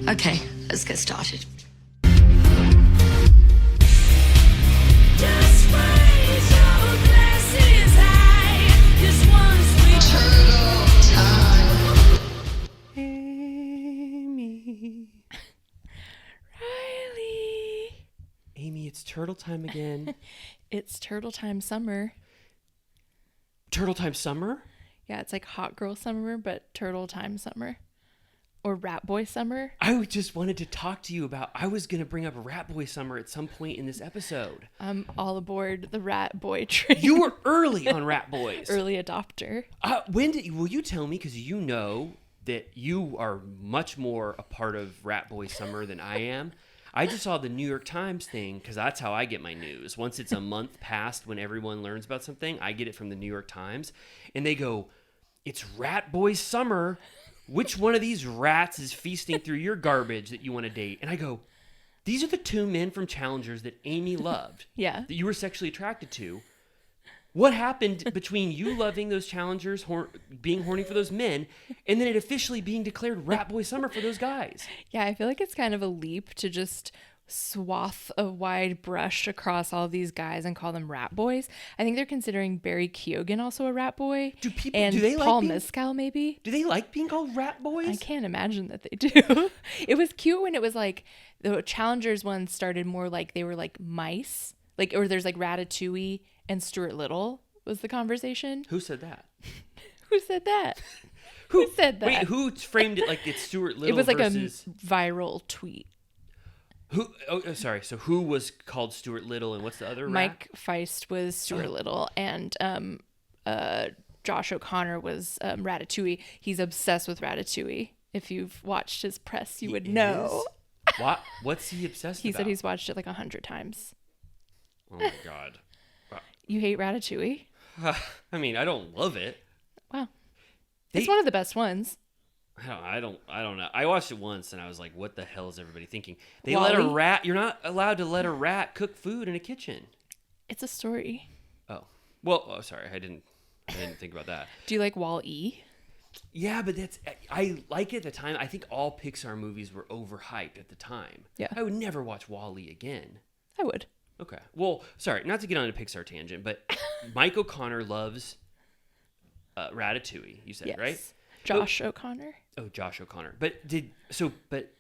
Okay, let's get started. Just raise your glasses high. This one's for Amy. Riley. Amy, it's turtle time again. It's turtle time summer. Turtle time summer? Yeah, it's like hot girl summer, but turtle time summer. Or rat boy summer. I just wanted to talk to you about, I was going to bring up rat boy summer at some point in this episode. I'm all aboard the rat boy train. You were early on rat boys. Early adopter. Will you tell me, because you know that you are much more a part of rat boy summer than I am. I just saw the New York Times thing, because that's how I get my news. Once it's a month past when everyone learns about something, I get it from the New York Times. And they go, it's rat boy summer. Which one of these rats is feasting through your garbage that you want to date? And I go, these are the two men from Challengers that Amy loved. Yeah. That you were sexually attracted to. What happened between you loving those Challengers, being horny for those men, and then it officially being declared rat boy summer for those guys? Yeah, I feel like it's kind of a leap to just swath a wide brush across all these guys and call them rat boys. I think they're considering Barry Keoghan also a rat boy. Do they Paul like Mescal maybe? Do they like being called rat boys? I can't imagine that they do. It was cute when it was like the Challengers one started more like they were like mice. Like, or there's like Ratatouille and Stuart Little was the conversation. Who said that? Who said that? Who said that? Wait, who framed it like it's Stuart Little? It was like versus... a viral tweet. Who? Oh, sorry. So who was called Stuart Little, and what's the other? Mike Feist was Stuart Little, and Josh O'Connor was Ratatouille. He's obsessed with Ratatouille. If you've watched his press, you would know. What? What's he obsessed He about? said he's watched it like 100 times. Oh my god. You hate Ratatouille? I mean, I don't love it. Wow. It's one of the best ones. I don't know. I watched it once and I was like, what the hell is everybody thinking? They Wall-E? let a rat, you're not allowed to let a rat cook food in a kitchen. It's a story. Oh. Well, sorry. I didn't think about that. Do you like Wall-E? Yeah, but I like it at the time. I think all Pixar movies were overhyped at the time. Yeah. I would never watch Wall-E again. I would. Okay. Well, sorry, not to get on a Pixar tangent, but Mike O'Connor loves Ratatouille, you said, Yes. right? Josh O'Connor. Oh, Josh O'Connor. But the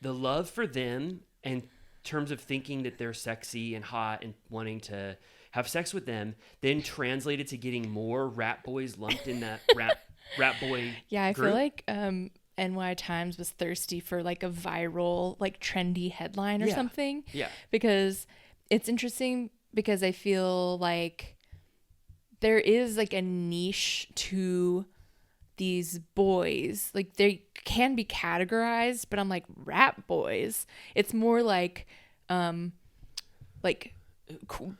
love for them in terms of thinking that they're sexy and hot and wanting to have sex with them, then translated to getting more rat boys lumped in that rat boy Yeah, I group? feel like NY Times was thirsty for like a viral, like trendy headline or something. Yeah. Because it's interesting because I feel like there is like a niche to these boys. Like they can be categorized, but I'm like rat boys. It's more like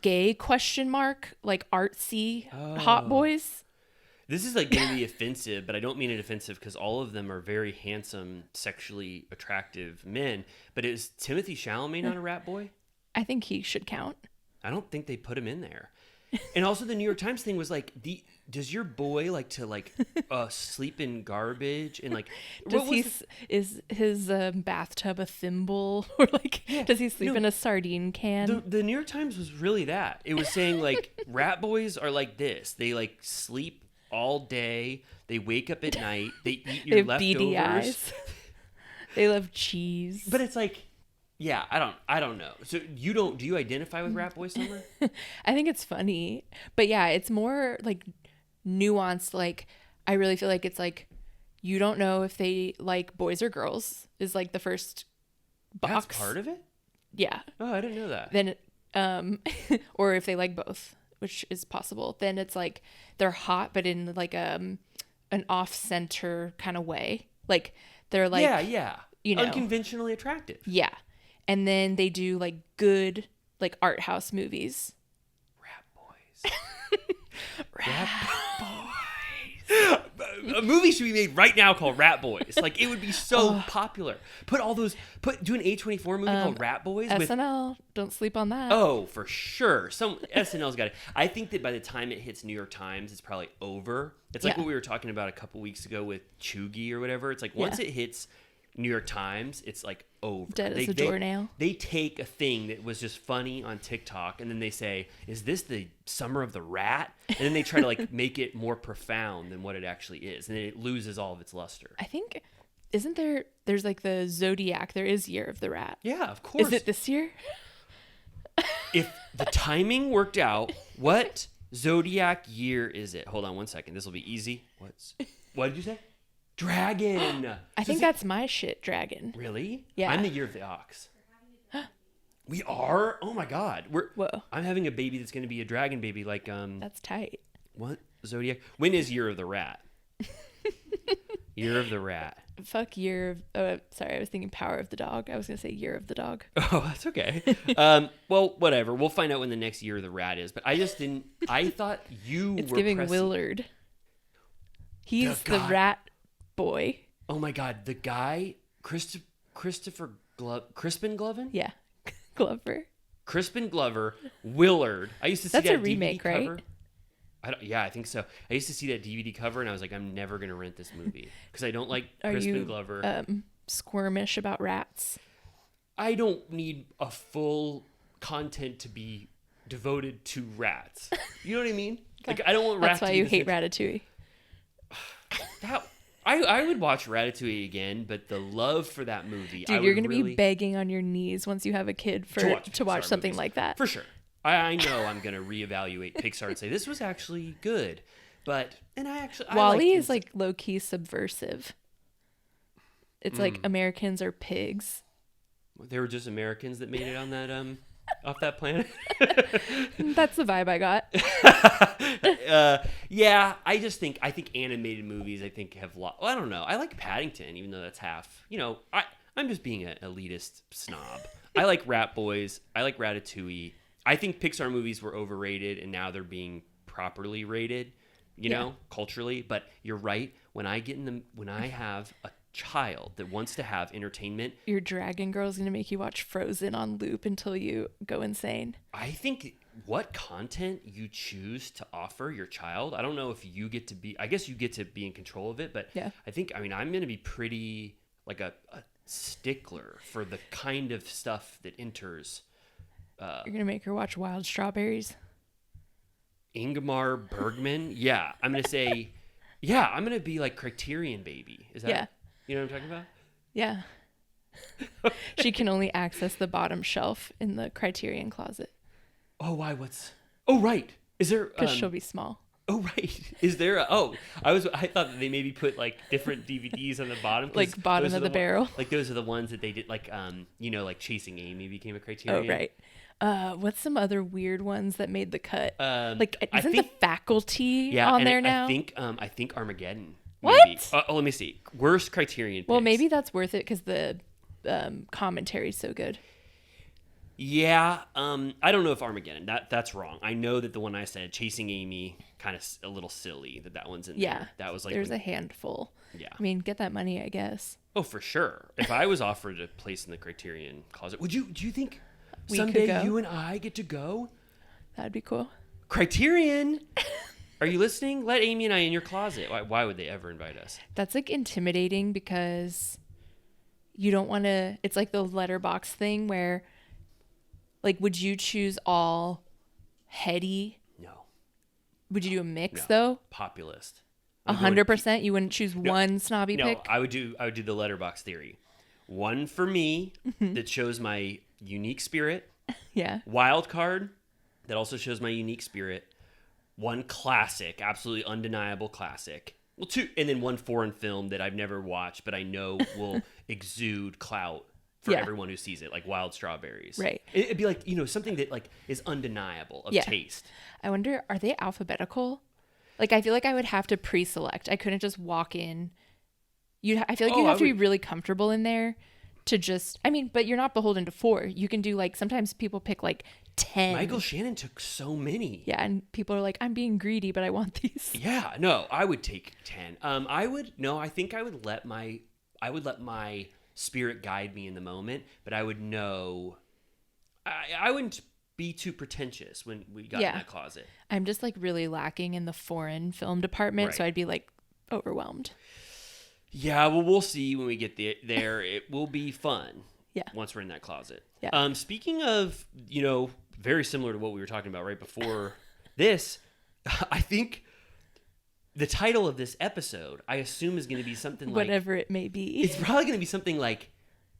gay question mark, like artsy hot boys. This is like going to be offensive, but I don't mean it offensive because all of them are very handsome, sexually attractive men. But is Timothy Chalamet not a rat boy? I think he should count. I don't think they put him in there. And also the New York Times thing was like, does your boy like to sleep in garbage and like? Is his bathtub a thimble or like does he sleep in a sardine can? The New York Times was really that. It was saying like rat boys are like this. They like sleep all day. They wake up at night. They eat your leftovers. BDIs. They love cheese. But it's like, yeah, I don't know. So do you identify with rat boy summer? I think it's funny, but yeah, it's more like nuanced. Like I really feel like it's like you don't know if they like boys or girls is like the first box. That's part of it? Yeah. Oh, I didn't know that. Then or if they like both, which is possible. Then it's like they're hot, but in like an off-center kind of way. Like they're like you know, unconventionally attractive. Yeah. And then they do like good like art house movies. Rat boys. Rat boys. A movie should be made right now called Rat Boys. Like it would be so popular. Do an A24 movie called Rat Boys. SNL, don't sleep on that. Oh, for sure. SNL's got it. I think that by the time it hits New York Times, it's probably over. It's like what we were talking about a couple weeks ago with Chugi or whatever. It's like once it hits New York Times, it's like over. Dead as a doornail. They take a thing that was just funny on TikTok and then they say, "Is this the summer of the rat?" And then they try to like make it more profound than what it actually is, and then it loses all of its luster. I think, isn't there's like the Zodiac. There is Year of the Rat. Yeah, of course. Is it this year? If the timing worked out, what Zodiac year is it? Hold on one second. This will be easy. What did you say? Dragon. I think that's my shit, Dragon. Really? Yeah. I'm the year of the ox. We are? Oh my god. Whoa. I'm having a baby that's going to be a dragon baby like That's tight. what? Zodiac? When is Year of the Rat? Year of the Rat. Fuck sorry, I was thinking Power of the Dog. I was going to say Year of the Dog. Oh, that's okay. Well, whatever. We'll find out when the next Year of the Rat is, but I just didn't I thought you It's were giving pressing. Willard. He's the guy- rat boy. Oh my god, the guy Crispin Glover? Yeah. Glover. Crispin Glover, Willard. I used to see That's that a remake, DVD cover. right? Yeah, I think so. I used to see that DVD cover, and I was like, I'm never gonna rent this movie because I don't like Are Crispin you Glover. squirmish about rats? I don't need a full content to be devoted to rats. You know what I mean? Like, I don't want rats. That's why to be you the hate center- Ratatouille. I would watch Ratatouille again, but the love for that movie, Dude, you're gonna be begging on your knees once you have a kid to watch Pixar something movies. like that. For sure. I know I'm gonna reevaluate Pixar and say this was actually good, I Wall-E liked is like low key subversive. It's like Americans are pigs. They were just Americans that made it on that off that planet. That's the vibe I got. Yeah, I think animated movies have well, I don't know. I like Paddington, even though that's half. I'm just being an elitist snob. I like Rat Boys. I like Ratatouille. I think Pixar movies were overrated, and now they're being properly rated. Culturally. But you're right. When I have a child that wants to have entertainment, Your dragon girl's gonna make you watch Frozen on loop until you go insane. I think what content you choose to offer your child, I don't know if you get to be, I guess you get to be in control of it, but Yeah. I'm going to be pretty like a stickler for the kind of stuff that enters. You're gonna make her watch Wild Strawberries. Ingmar Bergman. Yeah. I'm going to say, yeah, I'm going to be like Criterion Baby. Is that, Yeah. you know what I'm talking about? Yeah. She can only access the bottom shelf in the Criterion closet Oh, why? Oh, right. Is there, because she'll be small. oh, right. Is there I thought that they maybe put like different DVDs on the bottom. 'cause Like bottom those are of the barrel. Like those are the ones that they did like, like Chasing Amy became a Criterion. Oh, right. What's some other weird ones that made the cut? Like, I isn't think- the Faculty Yeah. on and there now? I think Armageddon. What? Maybe. Let me see. Worst Criterion Well, picks. maybe that's worth it because the commentary is so good. Yeah. I don't know if Armageddon. That's wrong. I know that the one I said, Chasing Amy, kind of a little silly that one's in Yeah. there. That was like There's a handful. Yeah. I mean, get that money, I guess. Oh, for sure. If I was offered a place in the Criterion closet, do you think We could someday go. you and I get to go? That'd be cool. Criterion. Are you listening? Let Amy and I in your closet. Why would they ever invite us? That's like intimidating because you don't want to. It's like the letterbox thing where, like, would you choose all heady? No. Would you do a mix No. though? Populist. I'm going- 100%. You wouldn't choose one snobby No, pick. I would do the letterbox theory. One for me Mm-hmm. that shows my unique spirit. Yeah. Wild card that also shows my unique spirit. One classic, absolutely undeniable classic. Well, two, and then one foreign film that I've never watched, but I know will exude clout for Yeah. everyone who sees it, like Wild Strawberries. Right. It'd be like, something that like is undeniable of Yeah. taste. I wonder, are they alphabetical? Like, I feel like I would have to pre-select. I couldn't just walk in. I feel like you'd I have to be would- really comfortable in there to just, I mean, but you're not beholden to 4. You can do like, sometimes people pick like 10. Michael Shannon took so many. Yeah, and people are like, I'm being greedy, but I want these. Yeah, no, I would take 10. I think I would let my spirit guide me in the moment, but I would know I wouldn't be too pretentious when we got Yeah. in that closet. I'm just like really lacking in the foreign film department, so Right. I'd be like overwhelmed. Yeah, well, we'll see when we get there. It will be fun. Yeah. Once we're in that closet. Yeah. Speaking of, very similar to what we were talking about right before this, I think the title of this episode, I assume, is going to be something like... Whatever it may be. It's probably going to be something like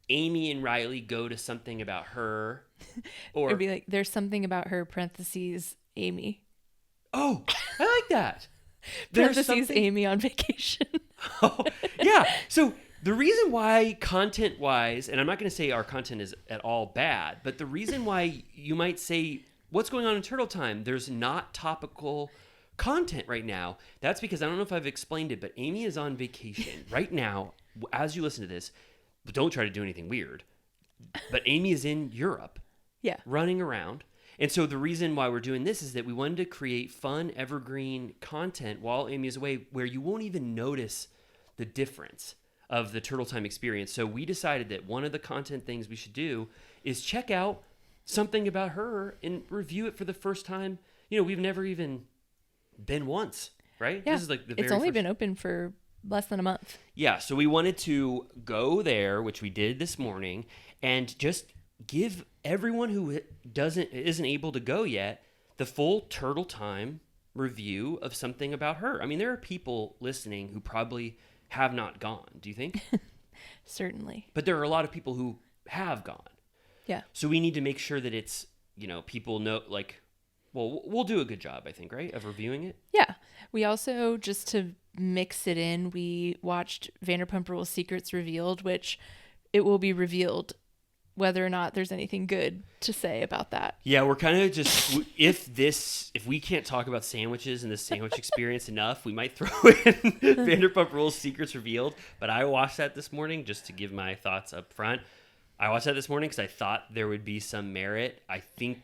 Amy and Riley go to something about her. Or It'd be like, there's something about her, parentheses, Amy. Oh, I like that. Parentheses, Amy on vacation. Oh, yeah. So the reason why content-wise, and I'm not going to say our content is at all bad, but the reason why you might say, what's going on in Turtle Time? There's not topical content right now. That's because, I don't know if I've explained it, but Amy is on vacation right now. As you listen to this, don't try to do anything weird. But Amy is in Europe. Yeah. Running around. And so the reason why we're doing this is that we wanted to create fun, evergreen content while Amy is away where you won't even notice the difference of the Turtle Time experience. So we decided that one of the content things we should do is check out something about her and review it for the first time. We've never even been once, right? Yeah. This is like the very It's only first... been open for less than a month. Yeah, so we wanted to go there, which we did this morning, and just give everyone who isn't able to go yet the full Turtle Time review of something about her. I mean, there are people listening who probably have not gone. Do you think? Certainly. But there are a lot of people who have gone. Yeah. So we need to make sure that it's, people know, like, well, we'll do a good job, I think, right, of reviewing it? Yeah. We also, just to mix it in, we watched Vanderpump Rules Secrets Revealed, which it will be revealed whether or not there's anything good to say about that. Yeah, we're kind of just, if we can't talk about sandwiches and the sandwich experience enough, we might throw in Vanderpump Rules Secrets Revealed. But I watched that this morning just to give my thoughts up front. I watched that this morning because I thought there would be some merit. I think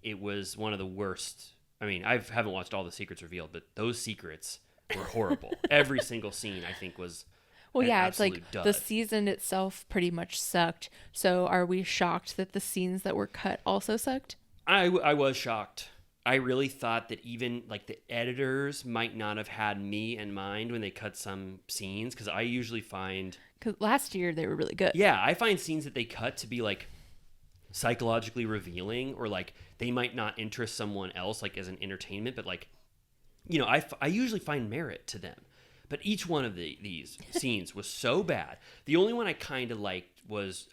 it was one of the worst. I mean, I haven't watched all the Secrets Revealed, but those secrets were horrible. Every single scene, I think, was... Well, an yeah, it's like absolute dud. the season itself pretty much sucked. So are we shocked that the scenes that were cut also sucked? I was shocked. I really thought that even like the editors might not have had me in mind when they cut some scenes, because I usually find... Because last year they were really good. Yeah, I find scenes that they cut to be like psychologically revealing, or like they might not interest someone else like as an entertainment, but like, I usually find merit to them. But each one of these scenes was so bad. The only one I kind of liked was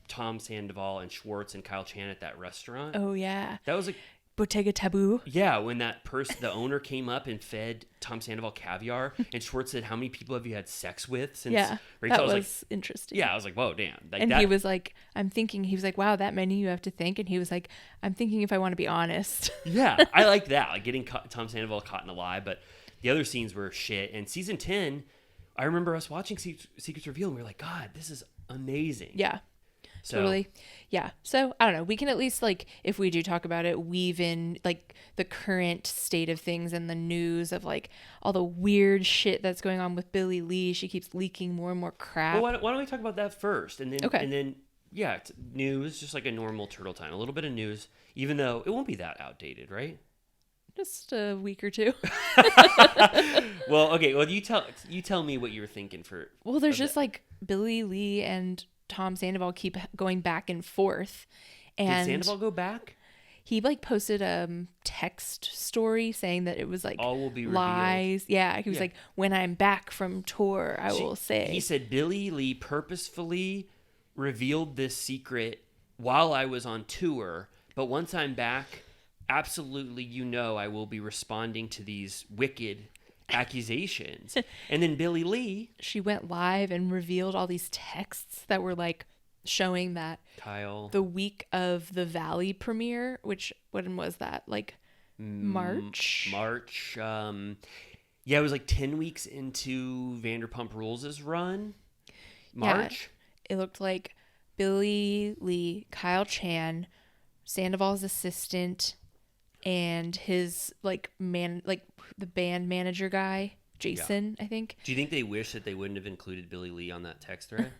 Tom Sandoval and Schwartz and Kyle Chan at that restaurant. Oh, yeah. That was like... Bottega Taboo. Yeah, when that person, the owner came up and fed Tom Sandoval caviar, and Schwartz said, "How many people have you had sex with since?" Yeah, Rachel? that I was was interesting. Yeah, I was like, "Whoa, damn!" Like and that, he was like, he was like, "Wow, that many you have to think." And he was like, "I'm thinking if I want to be honest." Yeah, I like that, like getting Tom Sandoval caught in a lie. But the other scenes were shit. And season 10, I remember us watching Secrets Revealed, and we were like, "God, this is amazing." Yeah. So, Totally. Yeah. So I don't know. We can at least, like, if we do talk about it, weave in like the current state of things and the news of like all the weird shit that's going on with Billie Lee. She keeps leaking more and more crap. Well, why don't we talk about that first, and then Okay. and then yeah, it's news, just like a normal Turtle Time, a little bit of news, even though it won't be that outdated, right? Just a week or two. Well, okay. Well, you tell me what you were thinking for. Well, there's just like Billie Lee and Tom Sandoval keep going back and forth. And Did Sandoval go back? he like posted a text story saying that it was like All will be revealed. lies. Yeah, he was Yeah. like, when I'm back from tour, I will say. He said Billie Lee purposefully revealed this secret while I was on tour, but once I'm back, absolutely, I will be responding to these wicked accusations. And then Billie Lee, She went live and revealed all these texts that were like showing that Kyle, the week of the Valley premiere, which when was that? Like March? March. Yeah, it was like 10 weeks into Vanderpump Rules' run. March. Yeah, it looked like Billie Lee, Kyle Chan, Sandoval's assistant, and his like the band manager guy, Jason, I think. Do you think they wish that they wouldn't have included Billie Lee on that text thread?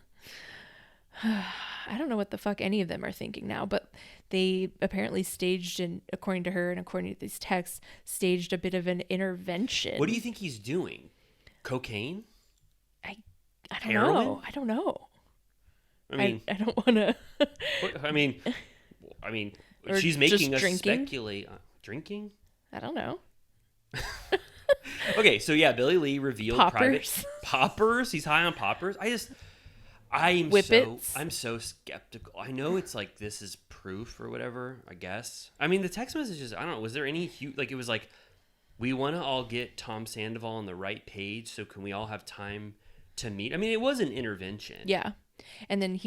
I don't know what the fuck any of them are thinking now, but they apparently staged, and according to her and according to these texts, staged a bit of an intervention. What do you think he's doing? Cocaine? Heroin? I don't know. I mean, I don't want to. I mean, Or she's making just us drinking? speculate. Drinking? I don't know. Okay, so yeah, Billy Lee revealed private Poppers. poppers. He's high on poppers. Whippets. I'm so skeptical. I know it's like this is proof or whatever, I guess. I mean, the text messages, I don't know, was there any huge, like it was like, we want to all get Tom Sandoval on the right page, so can we all have time to meet? I mean, it was an intervention. Yeah. And then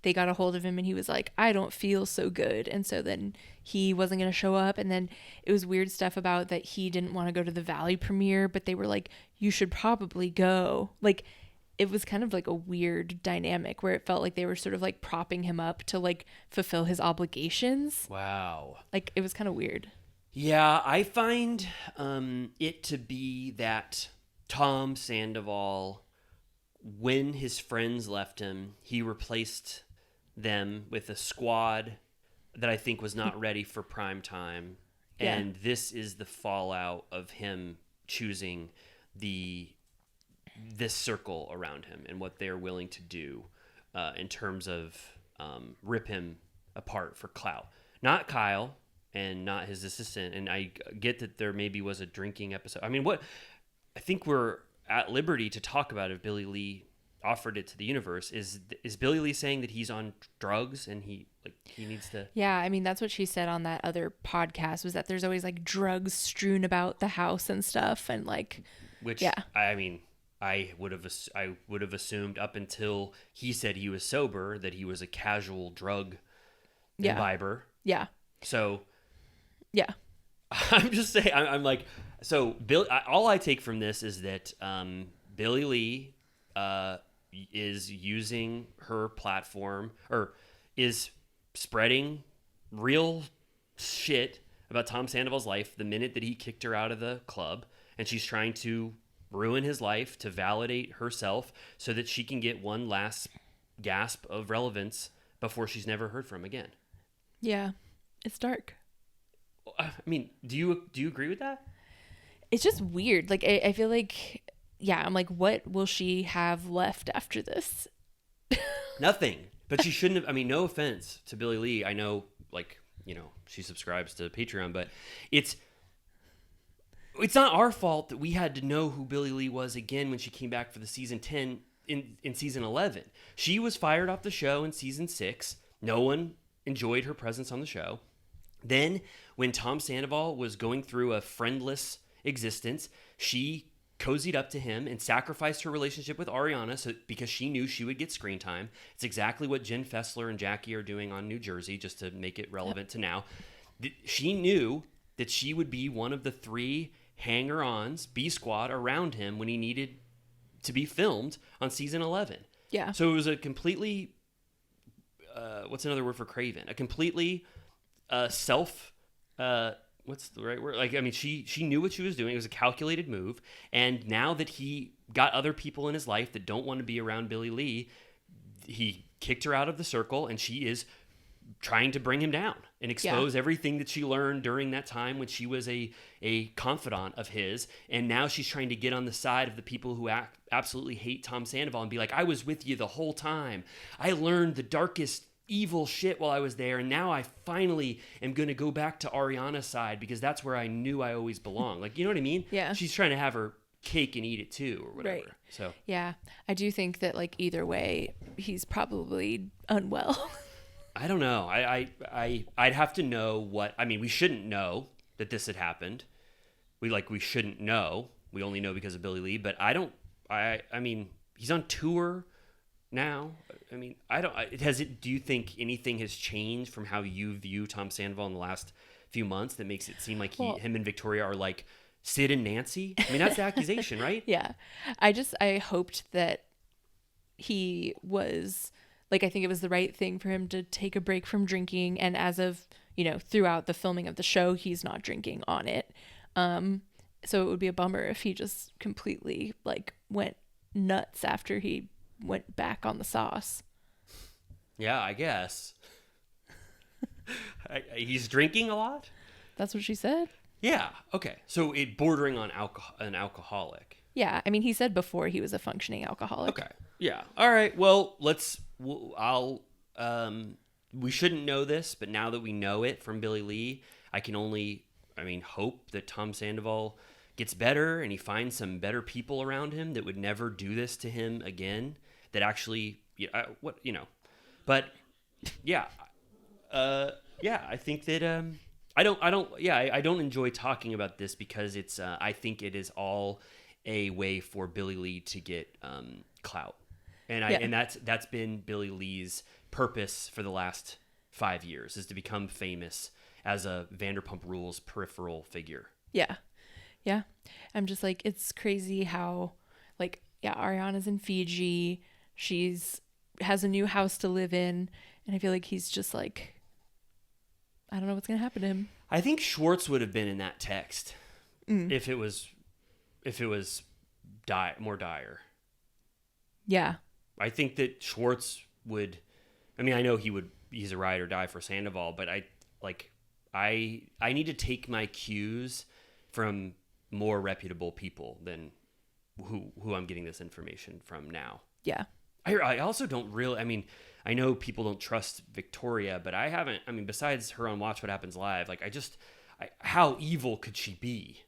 they got a hold of him and he was like, I don't feel so good. And so then he wasn't going to show up. And then it was weird stuff about that he didn't want to go to the Valley premiere, but they were like, you should probably go. Like, it was kind of like a weird dynamic where it felt like they were sort of like propping him up to like fulfill his obligations. Wow. Like, it was kind of weird. Yeah, I find it to be that Tom Sandoval, when his friends left him, he replaced them with a squad that I think was not ready for prime time. Yeah. And this is the fallout of him choosing this circle around him and what they're willing to do in terms of rip him apart for clout. Not Kyle and not his assistant. And I get that there maybe was a drinking episode. I mean, what I think we're at liberty to talk about if Billy Lee offered it to the universe is Billy Lee saying that he's on drugs and he needs to. Yeah, I mean, that's what she said on that other podcast, was that there's always like drugs strewn about the house and stuff, and like, Which, yeah. I mean, I would have assumed up until he said he was sober that he was a casual drug Yeah. imbiber. Yeah. So Yeah. I'm just saying, I'm like, so all I take from this is that Billy Lee is using her platform, or is spreading real shit about Tom Sandoval's life the minute that he kicked her out of the club, and she's trying to ruin his life to validate herself so that she can get one last gasp of relevance before she's never heard from again. Yeah. It's dark. I mean, do you agree with that? It's just weird. Like, I feel like, yeah, I'm like, what will she have left after this? Nothing. But she shouldn't have. I mean, no offense to Billy Lee. I know, like, you know, she subscribes to Patreon, but it's not our fault that we had to know who Billy Lee was again when she came back for the season 10 in season 11. She was fired off the show in season 6. No one enjoyed her presence on the show. Then, when Tom Sandoval was going through a friendless existence, she cozied up to him and sacrificed her relationship with Ariana because she knew she would get screen time. It's exactly what Jen Fessler and Jackie are doing on New Jersey, just to make it relevant to now. She knew that she would be one of the 3 hanger-ons, B squad, around him when he needed to be filmed on season 11. Yeah. So it was a completely, what's another word for craven? A completely what's the right word? Like, I mean, she knew what she was doing. It was a calculated move. And now that he got other people in his life that don't want to be around Billy Lee, he kicked her out of the circle, and she is trying to bring him down and expose everything that she learned during that time when she was a confidant of his. And now she's trying to get on the side of the people who absolutely hate Tom Sandoval and be like, I was with you the whole time. I learned the darkest evil shit while I was there, and now I finally am going to go back to Ariana's side because that's where I knew I always belonged. Like, you know what I mean? Yeah. She's trying to have her cake and eat it too, or whatever. Right. So Yeah. I do think that, like, either way, he's probably unwell. I don't know. I'd have to know what. I mean, we shouldn't know that this had happened. We shouldn't know. We only know because of Billy Lee. But I don't. I mean, he's on tour now. I mean, I don't. Do you think anything has changed from how you view Tom Sandoval in the last few months that makes it seem like him and Victoria are like Sid and Nancy? I mean, that's the accusation, right? Yeah. I hoped that he was, like, I think it was the right thing for him to take a break from drinking. And as of, you know, throughout the filming of the show, he's not drinking on it. So it would be a bummer if he just completely, like, went nuts after he went back on the sauce. Yeah, I guess. He's drinking a lot? That's what she said? Yeah, okay. So it bordering on an alcoholic. Yeah, I mean, he said before he was a functioning alcoholic. Okay. Yeah. All right. Well, I'll we shouldn't know this, but now that we know it from Billy Lee, I can only hope that Tom Sandoval gets better and he finds some better people around him that would never do this to him again, that actually but yeah. I think that I don't enjoy talking about this because it's I think it is all a way for Billy Lee to get clout. And that's been Billy Lee's purpose for the last 5 years, is to become famous as a Vanderpump Rules peripheral figure. Yeah. Yeah. I'm just like, it's crazy how, like, yeah, Ariana's in Fiji. Has a new house to live in. And I feel like he's just like, I don't know what's going to happen to him. I think Schwartz would have been in that text if it was more dire. Yeah. I think that Schwartz would, I know he's a ride or die for Sandoval, but I need to take my cues from more reputable people than who I'm getting this information from now. Yeah. I also don't really, I know people don't trust Victoria, but I haven't, besides her on Watch What Happens Live, how evil could she be?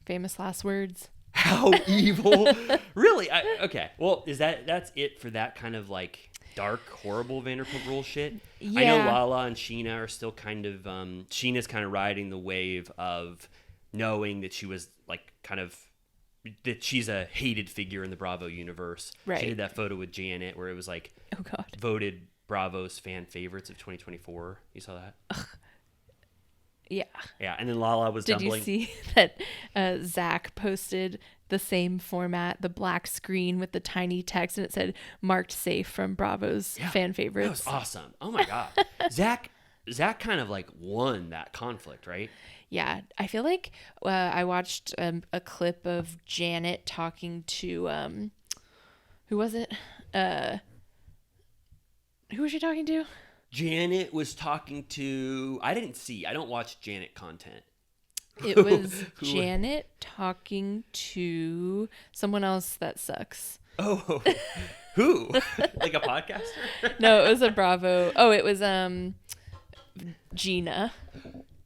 Famous last words. How evil? Really? Okay. Well, that's it for that kind of dark, horrible Vanderpump Rules shit? Yeah. I know Lala and Sheena are still kind of, Sheena's kind of riding the wave of knowing that she was that she's a hated figure in the Bravo universe. Right. She did that photo with Janet where it was oh God, voted Bravo's fan favorites of 2024. You saw that? Ugh. Yeah. Yeah, and then Lala was dumpling. Did you see that Zach posted the same format, the black screen with the tiny text, and it said "marked safe" from Bravo's fan favorites? That was awesome. Oh my God. Zach kind of won that conflict, right? Yeah, I feel like I watched a clip of Janet talking to who was it? Who was she talking to? Janet was talking to, I don't watch Janet content. It was Janet talking to someone else that sucks. Oh, who? Like a podcaster? No, it was a Bravo. Oh, it was Gina.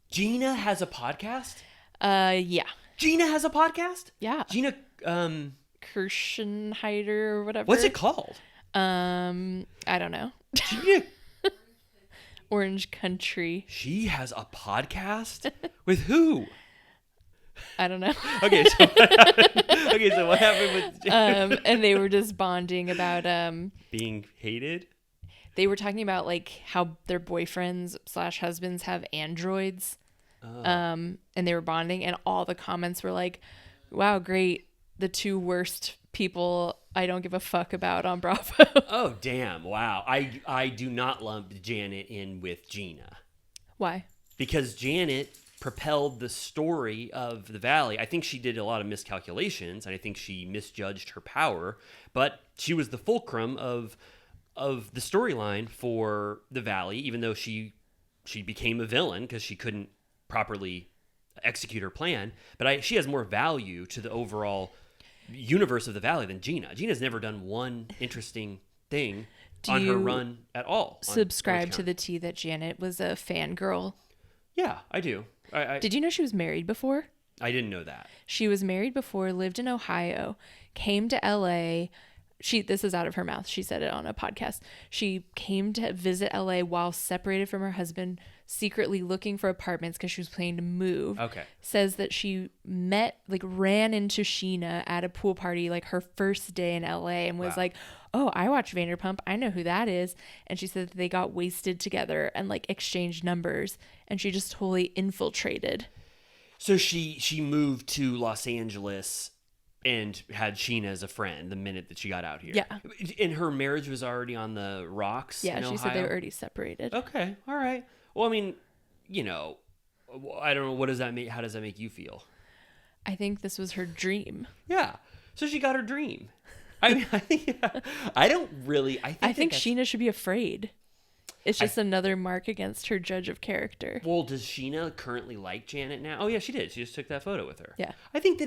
Gina has a podcast? Yeah. Gina has a podcast? Yeah. Gina Kirschenheider or whatever. What's it called? I don't know. Gina Orange Country. She has a podcast? With who? I don't know. Okay, so what happened with and they were just bonding about being hated? They were talking about how their boyfriends / husbands have androids. And they were bonding, and all the comments were like, wow, great. The two worst people I don't give a fuck about on Bravo. Oh, damn. Wow. I do not lump Janet in with Gina. Why? Because Janet propelled the story of the Valley. I think she did a lot of miscalculations, and I think she misjudged her power, but she was the fulcrum of the storyline for the Valley, even though she became a villain because she couldn't properly execute her plan. But she has more value to the overall universe of the Valley than Gina. Gina's never done one interesting thing on her run at all. Subscribe to the tea that Janet was a fangirl? Yeah, I do. Did you know she was married before? I didn't know that. She was married before, lived in Ohio, came to LA. This is out of her mouth. She said it on a podcast. She came to visit LA while separated from her husband, secretly looking for apartments because she was planning to move. Okay. Says that she ran into Sheena at a pool party her first day in LA and was like, oh, I watch Vanderpump. I know who that is. And she said that they got wasted together and exchanged numbers, and she just totally infiltrated. So she moved to Los Angeles and had Sheena as a friend the minute that she got out here. Yeah. And her marriage was already on the rocks. Yeah, in she Ohio? said they were already separated. Okay, all right. Well, I don't know. What does that make? How does that make you feel? I think this was her dream. Yeah. So she got her dream. I think I don't really. I think Sheena should be afraid. It's just another mark against her judge of character. Well, does Sheena currently like Janet now? Oh yeah, she did. She just took that photo with her. Yeah. I think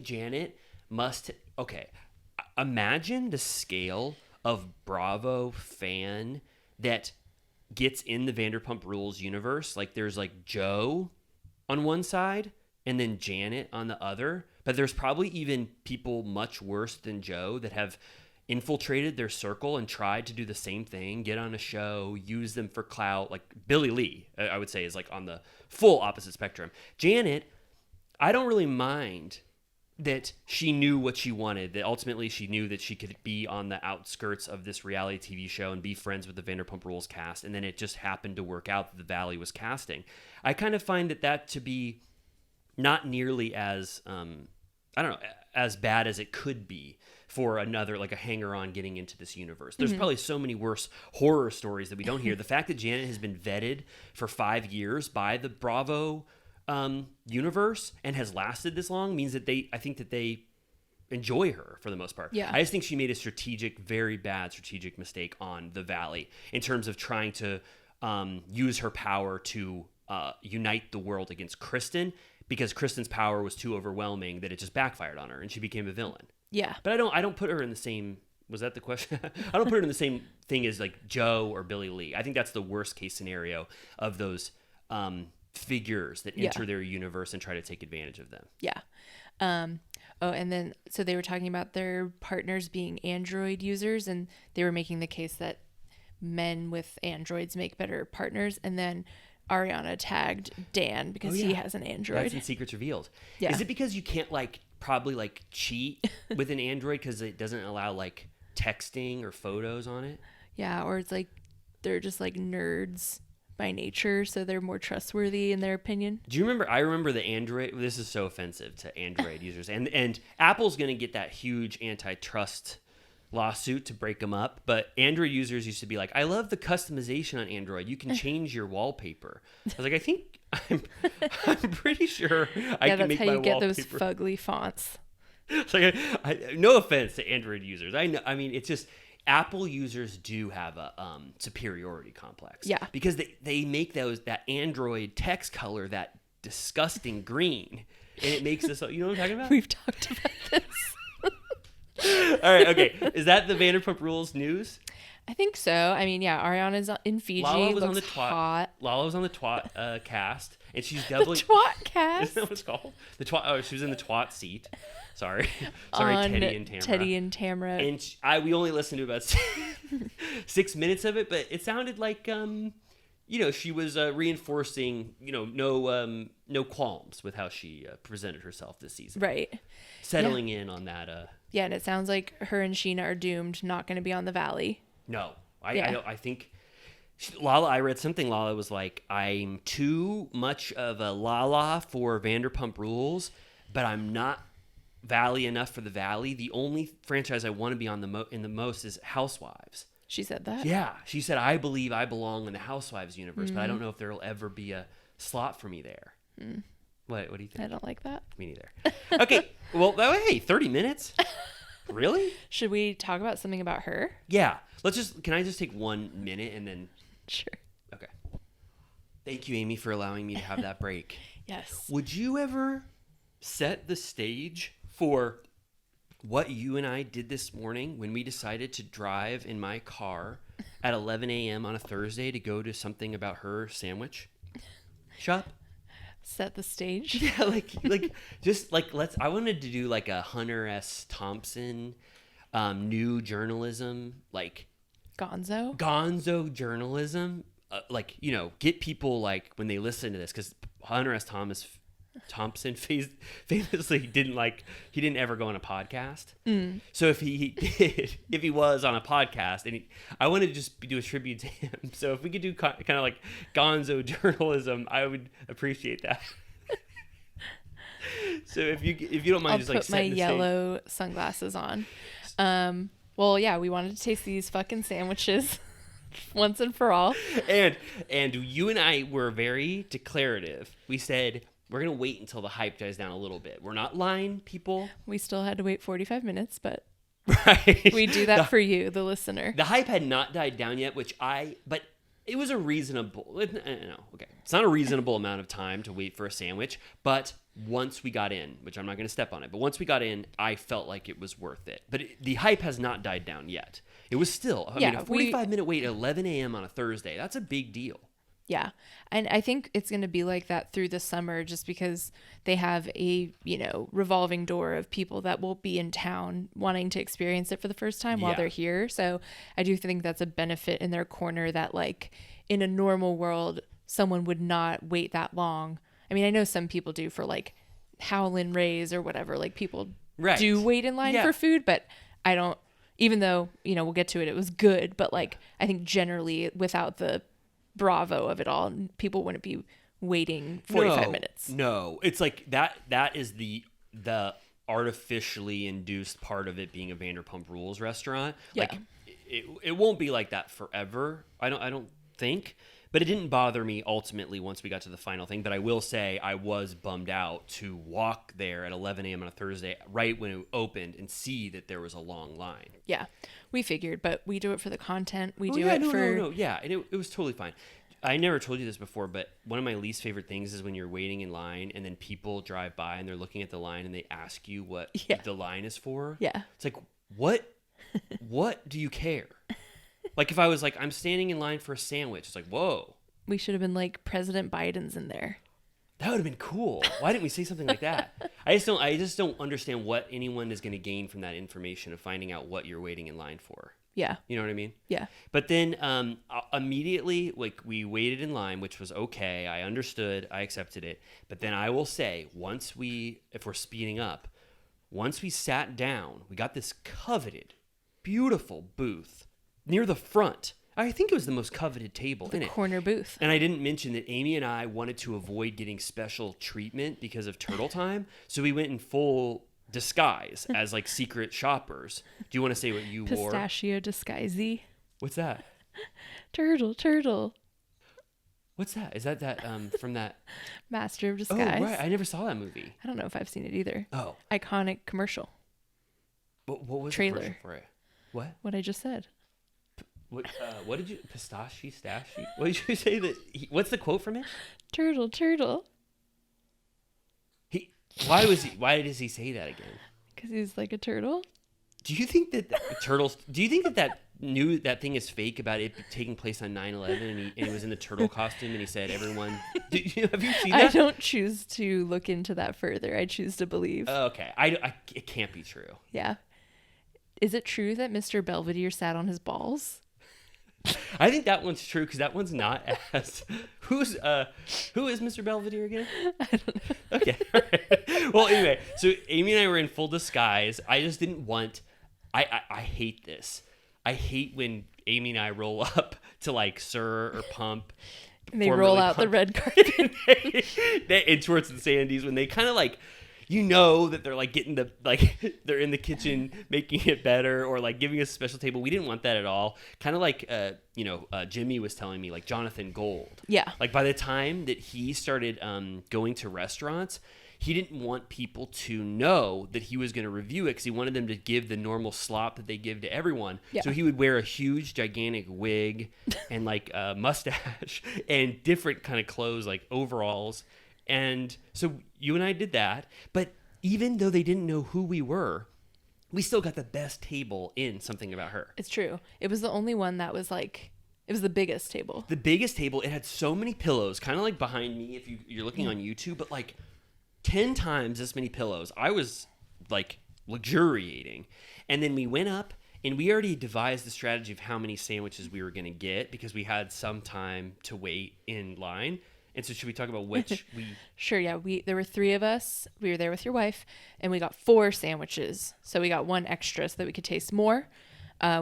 Janet okay, imagine the scale of Bravo fan that gets in the Vanderpump Rules universe. Like there's like Joe on one side and then Janet on the other. But there's probably even people much worse than Joe that have infiltrated their circle and tried to do the same thing, get on a show, use them for clout. Like Billy Lee, I would say, is like on the full opposite spectrum. Janet, I don't really mind that she knew what she wanted, that ultimately she knew that she could be on the outskirts of this reality TV show and be friends with the Vanderpump Rules cast, and then it just happened to work out that the Valley was casting. I kind of find that to be not nearly as, as bad as it could be for another, like a hanger-on getting into this universe. There's probably so many worse horror stories that we don't hear. The fact that Janet has been vetted for 5 years by the Bravo universe and has lasted this long means that I think that they enjoy her for the most part. Yeah. I just think she made a very bad strategic mistake on the Valley in terms of trying to use her power to unite the world against Kristen, because Kristen's power was too overwhelming that it just backfired on her and she became a villain. Yeah. But I don't put her in the same, was that the question? I don't put her in the same thing as like Joe or Billy Lee. I think that's the worst case scenario of those figures that enter their universe and try to take advantage of them. Yeah. And then so they were talking about their partners being Android users, and they were making the case that men with Androids make better partners. And then Ariana tagged Dan because he has an Android. That's in Secrets Revealed. Yeah. Is it because you can't probably cheat with an Android because it doesn't allow texting or photos on it? Yeah, or it's like they're just like nerds by nature, so they're more trustworthy in their opinion. Do you remember? I remember the Android. This is so offensive to Android users, and Apple's going to get that huge antitrust lawsuit to break them up. But Android users used to be like, "I love the customization on Android. You can change your wallpaper." I was like, I'm pretty sure I can make my wallpaper. Yeah, that's how you get those fugly fonts. It's like, no offense to Android users. I know. I mean, it's just. Apple users do have a superiority complex. Yeah. Because they make that Android text color that disgusting green. And it makes this, you know what I'm talking about? We've talked about this. All right, okay. Is that the Vanderpump Rules news? I think so. I mean, yeah, Ariana's in Fiji. Lala was looks on the twat. hot. Lala was on the twat cast, and she's doubling. The twat cast. Isn't that what it's called? The twat. Oh, she was in the twat seat. Sorry, on Teddy and Tamara. Teddy and Tamara. And we only listened to about 6 minutes of it, but it sounded like she was reinforcing no qualms with how she presented herself this season. Right. Settling in on that. Yeah, and it sounds like her and Sheena are doomed, not going to be on the Valley. No, I think Lala. I read something. Lala was like, "I'm too much of a Lala for Vanderpump Rules, but I'm not Valley enough for the Valley. The only franchise I want to be on the most is Housewives." She said that? Yeah, she said, "I believe I belong in the Housewives universe, but I don't know if there will ever be a slot for me there." What do you think? I don't like that. Me neither. Okay, well, hey, 30 minutes. Really? Should we talk about something about her? Yeah. Can I just take 1 minute and then... Sure. Okay. Thank you, Amy, for allowing me to have that break. Yes. Would you ever set the stage for what you and I did this morning when we decided to drive in my car at 11 a.m. on a Thursday to go to something about her sandwich shop? Set the stage? Yeah, I wanted to do like a Hunter S. Thompson new journalism, like gonzo journalism, get people when they listen to this, because Hunter S. Thompson famously didn't ever go on a podcast. So if he was on a podcast, and I wanted to just do a tribute to him. So if we could do kind of like gonzo journalism, I would appreciate that. So if you don't mind, I'll just put my yellow sunglasses on. Well, yeah, we wanted to taste these fucking sandwiches once and for all. And you and I were very declarative. We said, we're going to wait until the hype dies down a little bit. We're not lying, people. We still had to wait 45 minutes, but right. We do that for you, the listener. The hype had not died down yet, but it was a reasonable, no, okay. It's not a reasonable amount of time to wait for a sandwich, but once we got in, which I'm not going to step on it, but once we got in, I felt like it was worth it. But the hype has not died down yet. It was still, I mean, a 45-minute wait at 11 a.m. on a Thursday, that's a big deal. Yeah. And I think it's going to be like that through the summer just because they have a, revolving door of people that will be in town wanting to experience it for the first time while they're here. So I do think that's a benefit in their corner that like in a normal world, someone would not wait that long. I mean, I know some people do for like Howlin' Rays or whatever, like people do wait in line for food, but I don't, even though, we'll get to it, it was good, but like I think generally without the bravo of it all, people wouldn't be waiting 45 minutes. No, it's like that is the artificially induced part of it being a Vanderpump Rules restaurant. Yeah. Like it won't be like that forever. I don't think, but it didn't bother me ultimately once we got to the final thing. But I will say I was bummed out to walk there at 11 a.m. on a Thursday right when it opened and see that there was a long line. Yeah, we figured, but we do it for the content. We do yeah, it for... No. Yeah, and it was totally fine. I never told you this before, but one of my least favorite things is when you're waiting in line and then people drive by and they're looking at the line and they ask you what the line is for. Yeah. It's like, what do you care? Like if I was like, I'm standing in line for a sandwich, it's like, whoa. We should have been like President Biden's in there. That would have been cool. Why didn't we say something like that? I just don't understand what anyone is going to gain from that information of finding out what you're waiting in line for. Yeah. You know what I mean? Yeah. But then immediately, like we waited in line, which was okay. I understood. I accepted it. But then I will say, if we're speeding up, once we sat down, we got this coveted, beautiful booth near the front. I think it was the most coveted table in it. Corner booth. And I didn't mention that Amy and I wanted to avoid getting special treatment because of turtle time. So we went in full disguise as like secret shoppers. Do you want to say what you wore? Pistachio disguisey. What's that? Turtle. What's that? Is that from that Master of Disguise? Oh, right. I never saw that movie. I don't know if I've seen it either. Oh. Iconic commercial. What was Trailer. the commercial for it? What I just said. What did you pistachio stashy? What did you say what's the quote from it? Turtle. Why does he say that again? Because he's like a turtle. Do you think that turtles? Do you think that that thing is fake about it taking place on 9/11 and he was in the turtle costume and he said everyone? Have you seen that? I don't choose to look into that further. I choose to believe. Okay, it can't be true. Yeah. Is it true that Mr. Belvedere sat on his balls? I think that one's true because that one's not as who is Mr. Belvedere again? I don't know. Okay. All right. Well, anyway, so Amy and I were in full disguise. I just didn't want. I hate this. I hate when Amy and I roll up to like Sir or Pump. And they roll out the red carpet. they in Schwartz and Sandy's when they kind of like. You know that they're like getting they're in the kitchen making it better or like giving us a special table. We didn't want that at all. Kind of like, Jimmy was telling me like Jonathan Gold. Yeah. Like by the time that he started going to restaurants, he didn't want people to know that he was going to review it because he wanted them to give the normal slop that they give to everyone. Yeah. So he would wear a huge, gigantic wig and like a mustache and different kind of clothes like overalls. And so you and I did that, but even though they didn't know who we were, we still got the best table in Something About Her. It's true. It was the only one that was like, it was the biggest table. The biggest table. It had so many pillows, kind of like behind me if you're looking on YouTube, but like 10 times this many pillows. I was like luxuriating. And then we went up and we already devised the strategy of how many sandwiches we were going to get because we had some time to wait in line. And so should we talk about which we... Sure, yeah. There were 3 of us. We were there with your wife, and we got 4 sandwiches. So we got 1 extra so that we could taste more.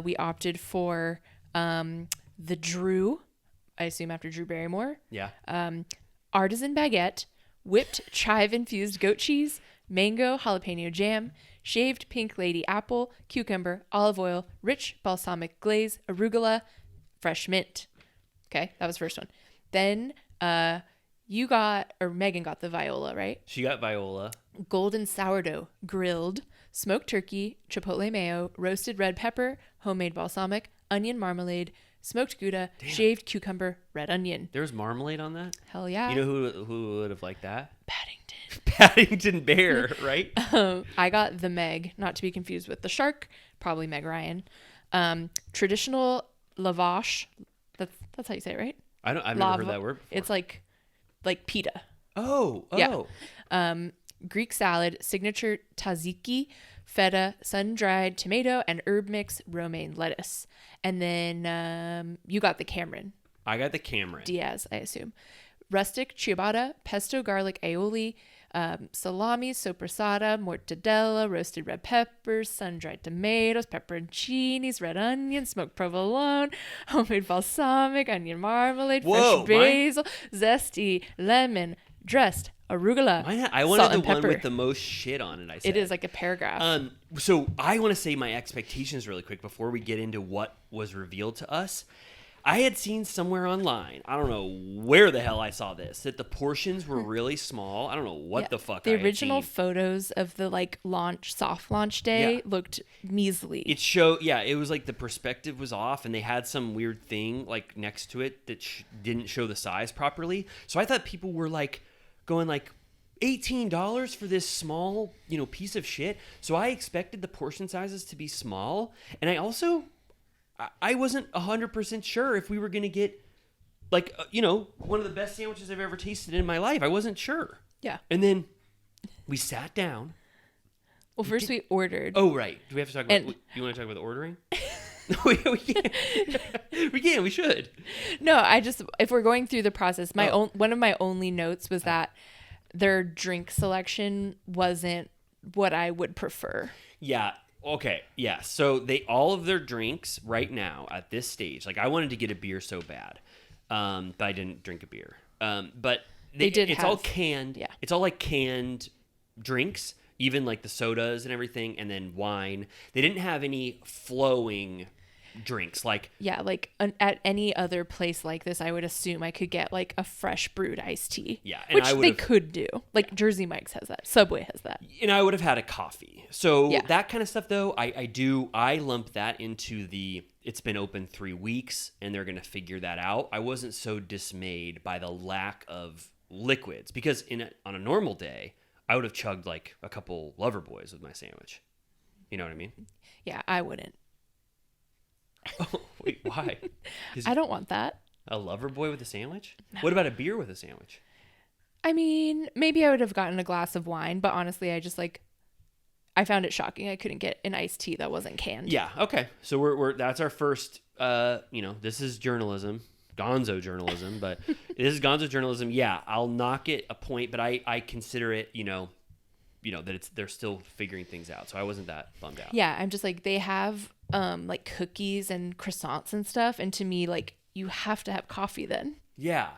We opted for the Drew, I assume after Drew Barrymore. Yeah. Artisan baguette, whipped chive-infused goat cheese, mango jalapeno jam, shaved pink lady apple, cucumber, olive oil, rich balsamic glaze, arugula, fresh mint. Okay, that was the first one. Then... Megan got the viola, right? She got viola. Golden sourdough, grilled, smoked turkey, chipotle mayo, roasted red pepper, homemade balsamic, onion marmalade, smoked Gouda, shaved cucumber, red onion. There was marmalade on that? Hell yeah. You know who would have liked that? Paddington. Paddington Bear, right? I got the Meg, not to be confused with the shark, probably Meg Ryan. Traditional lavash. That's how you say it, right? I've never heard that word before. It's like pita. Oh. Yeah. Greek salad, signature tzatziki, feta, sun-dried tomato, and herb mix romaine lettuce. And then you got the Cameron I got the Cameron. Diaz, I assume. Rustic ciabatta, pesto garlic aioli, salami, sopressata, mortadella, roasted red peppers, sun-dried tomatoes, pepperoncinis, red onions, smoked provolone, homemade balsamic, onion marmalade, Whoa, fresh basil, zesty, lemon, dressed, arugula, I wanted salt the and one pepper. with the most shit on it, I said. It is like a paragraph. So I want to say my expectations really quick before we get into what was revealed to us. I had seen somewhere online, I don't know where the hell I saw this, that the portions were really small. I don't know what the fuck the I had original seen. photos of the like soft launch day Yeah. looked measly. It was like the perspective was off and they had some weird thing like next to it that didn't show the size properly. So I thought people were like going like $18 for this small, piece of shit. So I expected the portion sizes to be small. And I wasn't 100% sure if we were going to get like, one of the best sandwiches I've ever tasted in my life. I wasn't sure. Yeah. And then we sat down. Well, first we ordered. Oh, right. Do we have to talk about, And- you want to talk about the ordering? No, we can. We can. We should. No, if we're going through the process, Oh. one of my only notes was that their drink selection wasn't what I would prefer. Yeah. Okay. Yeah. So all of their drinks right now at this stage, like I wanted to get a beer so bad, but I didn't drink a beer. But They did It's all have- canned. yeah. It's all like canned drinks, even like the sodas and everything, and then wine. They didn't have any flowing drinks like. Yeah, like at any other place like this, I would assume I could get like a fresh brewed iced tea. Yeah, and which I they would've- could do. Like Jersey Mike's has that. Subway has that. And I would have had a coffee. So Yeah. that kind of stuff, though, I lump that into it's been open 3 weeks and they're going to figure that out. I wasn't so dismayed by the lack of liquids because on a normal day, I would have chugged like a couple Lover Boys with my sandwich. You know what I mean? Yeah, I wouldn't. Oh, wait, why? I don't want that. A Lover Boy with a sandwich? What about a beer with a sandwich? I mean, maybe I would have gotten a glass of wine, but honestly, I found it shocking I couldn't get an iced tea that wasn't canned. Yeah, okay. So we're that's our first this is journalism, gonzo journalism, but this is gonzo journalism. Yeah, I'll knock it a point, but I consider it, that they're still figuring things out. So I wasn't that bummed out. Yeah, I'm just like they have like cookies and croissants and stuff, and to me, like you have to have coffee then. Yeah.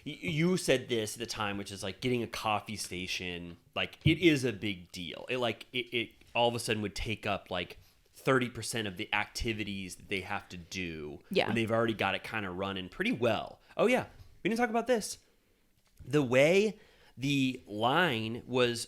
You said this at the time, which is like getting a coffee station, like it is a big deal. It all of a sudden would take up like 30% of the activities that they have to do Yeah. when they've already got it kind of running pretty well. Oh yeah, we didn't talk about this. The way the line was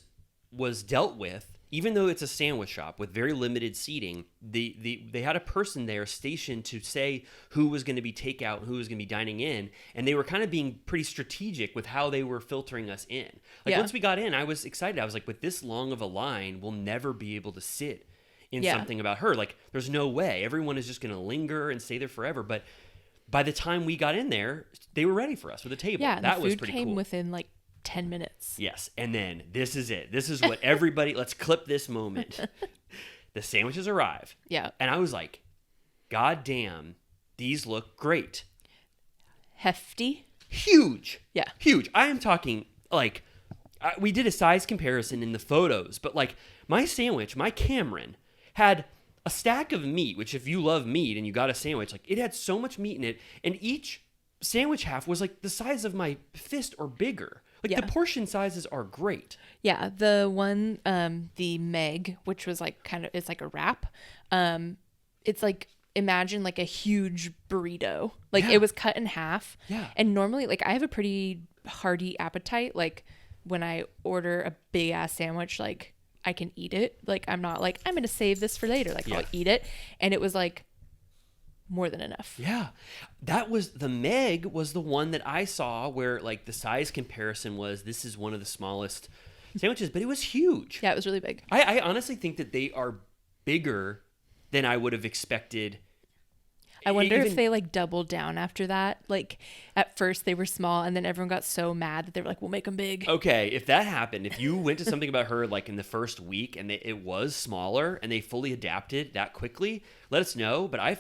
dealt with, even though it's a sandwich shop with very limited seating, they had a person there stationed to say who was going to be takeout and who was going to be dining in, and they were kind of being pretty strategic with how they were filtering us in. Like Yeah. once we got in, I was excited. I was like, with this long of a line, we'll never be able to sit in Yeah. something about her. Like there's no way. Everyone is just going to linger and stay there forever. But by the time we got in there, they were ready for us with a table. Yeah, that the was food pretty came cool. within like 10 minutes. Yes, and then this is it. This is what everybody. Let's clip this moment. The sandwiches arrive, Yeah. and I was like, "God damn, these look great, Hefty. huge, Yeah. huge." I am talking like we did a size comparison in the photos, but like my sandwich, my Cameron had a stack of meat. Which, if you love meat and you got a sandwich, like it had so much meat in it, and each sandwich half was like the size of my fist or bigger. Like Yeah. the portion sizes are great. Yeah, the one, the Meg, which was like it's like a wrap. It's like, imagine like a huge burrito. Like Yeah. it was cut in half. Yeah. And normally, like I have a pretty hearty appetite. Like when I order a big ass sandwich, like I can eat it. Like I'm not like, I'm going to save this for later. Like Yeah. I'll eat it. And it was like more than enough. Yeah. That was the Meg was the one that I saw where like the size comparison was this is one of the smallest sandwiches, but it was huge. Yeah, it was really big. I honestly think that they are bigger than I would have expected. I wonder Even- if they like doubled down after that. Like at first they were small and then everyone got so mad that they were like, we'll make them big. Okay, if that happened, if you went to something about her like in the first week and it was smaller and they fully adapted that quickly, let us know. But I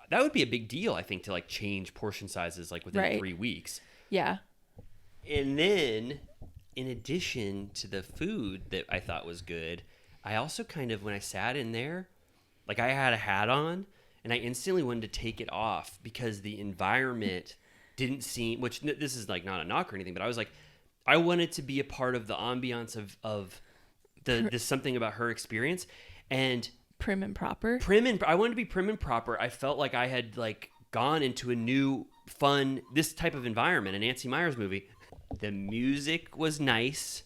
that would be a big deal, I think, to like change portion sizes like within Right. 3 weeks. Yeah. And then, in addition to the food that I thought was good, I also kind of, when I sat in there, like I had a hat on and I instantly wanted to take it off because the environment didn't seem, which this is like not a knock or anything, but I was like, I wanted to be a part of the ambiance of this something about her experience. And Prim and proper. I wanted to be prim and proper. I felt like I had like gone into a new fun, this type of environment, a Nancy Meyers movie. The music was nice.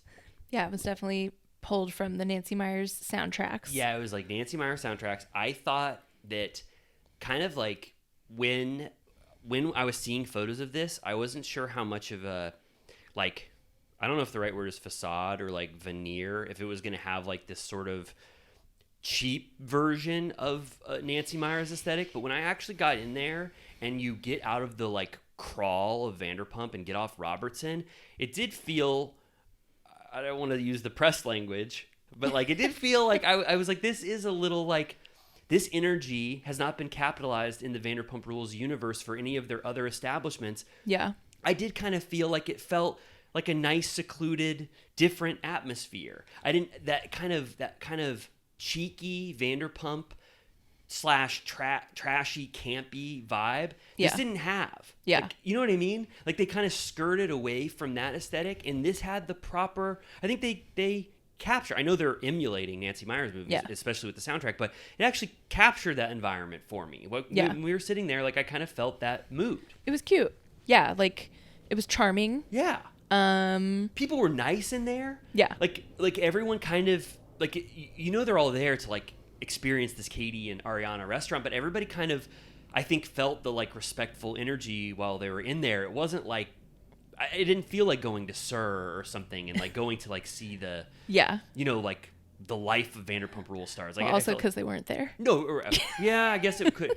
Yeah, it was definitely pulled from the Nancy Meyers soundtracks. Yeah, it was like Nancy Meyers soundtracks. I thought that kind of like when I was seeing photos of this, I wasn't sure how much of a like, I don't know if the right word is facade or like veneer, if it was going to have like this sort of cheap version of Nancy Meyers aesthetic. But when I actually got in there and you get out of the like crawl of Vanderpump and get off Robertson, it did feel, I don't want to use the press language, but like it did feel like I was like, this is a little like, this energy has not been capitalized in the Vanderpump Rules universe for any of their other establishments. Yeah. I did kind of feel like it felt like a nice, secluded, different atmosphere. I didn't, that kind of cheeky Vanderpump / trashy, campy vibe. Yeah. This didn't have. Yeah. Like, you know what I mean? Like they kind of skirted away from that aesthetic, and this had the proper, I think they capture, I know they're emulating Nancy Meyers movies, Yeah. especially with the soundtrack, but it actually captured that environment for me. Yeah. When we were sitting there, like I kind of felt that mood. It was cute. Yeah, like it was charming. Yeah. People were nice in there. Yeah. Like everyone kind of like, you know, they're all there to like experience this Katie and Ariana restaurant, but everybody kind of, I think, felt the like respectful energy while they were in there. It wasn't like, it didn't feel like going to Sir or something and like going to like see the, Yeah. you know, like the life of Vanderpump Rules stars. Like Well, I also felt- because they weren't there. no, yeah, I guess it could.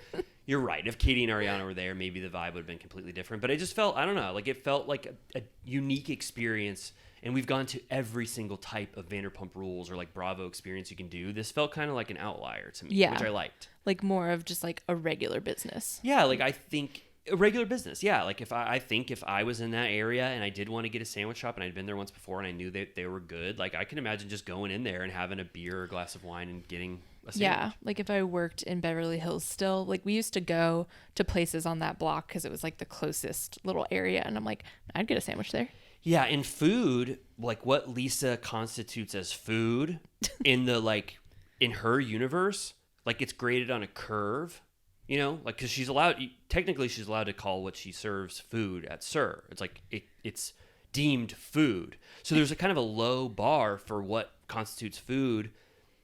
You're right. If Katie and Ariana were there, maybe the vibe would have been completely different. But I just felt, I don't know, like it felt like a unique experience. And we've gone to every single type of Vanderpump Rules or like Bravo experience you can do. This felt kind of like an outlier to me, Yeah. which I liked. Like more of just like a regular business. Yeah, like I think a regular business. Yeah, like I think if I was in that area and I did want to get a sandwich shop and I'd been there once before and I knew that they were good, like I can imagine just going in there and having a beer or a glass of wine and getting a sandwich. Yeah, like if I worked in Beverly Hills still, like we used to go to places on that block because it was like the closest little area, and I'm like, I'd get a sandwich there. Yeah, in food, like what Lisa constitutes as food in the like in her universe, like it's graded on a curve, you know, like because technically she's allowed to call what she serves food at Sir. It's like it's deemed food. So there's a kind of a low bar for what constitutes food,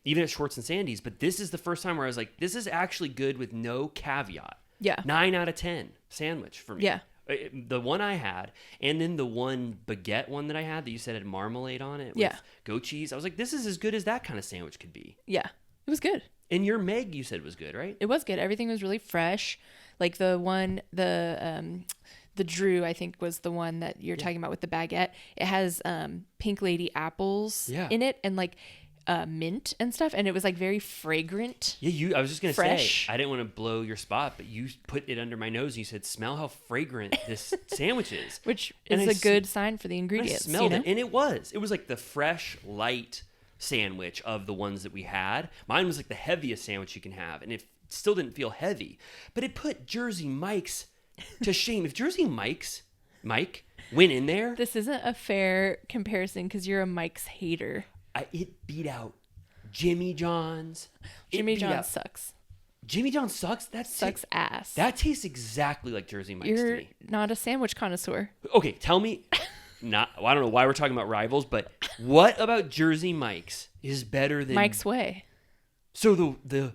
even at Schwartz and Sandy's. But this is the first time where I was like, this is actually good with no caveat. Yeah. 9 out of 10 sandwich for me. Yeah. The one I had, and then the one baguette one that I had that you said had marmalade on it with Yeah. goat cheese. I was like, this is as good as that kind of sandwich could be. Yeah, it was good. And your Meg, you said, was good, right? It was good. Everything was really fresh. Like the one, the Drew, I think was the one that you're talking about with the baguette. It has Pink Lady apples Yeah. in it and like mint and stuff, and it was like very fragrant. Yeah, I was just gonna Fresh. say, I didn't want to blow your spot, but you put it under my nose and you said, smell how fragrant this sandwich is. Which And is I a good sign for the I ingredients. smelled you know? it, and it was like the fresh, light sandwich of the ones that we had. Mine was like the heaviest sandwich you can have, and it still didn't feel heavy, but it put Jersey Mike's to shame. If Jersey Mike went in there, This isn't a fair comparison because you're a Mike's hater. it beat out Jimmy John's. It Jimmy beat John out- sucks. Jimmy John sucks. That Sucks ass. That tastes exactly like Jersey Mike's to You're me. not a sandwich connoisseur. Okay, tell me. I don't know why we're talking about rivals, but what about Jersey Mike's is better than Mike's way. So the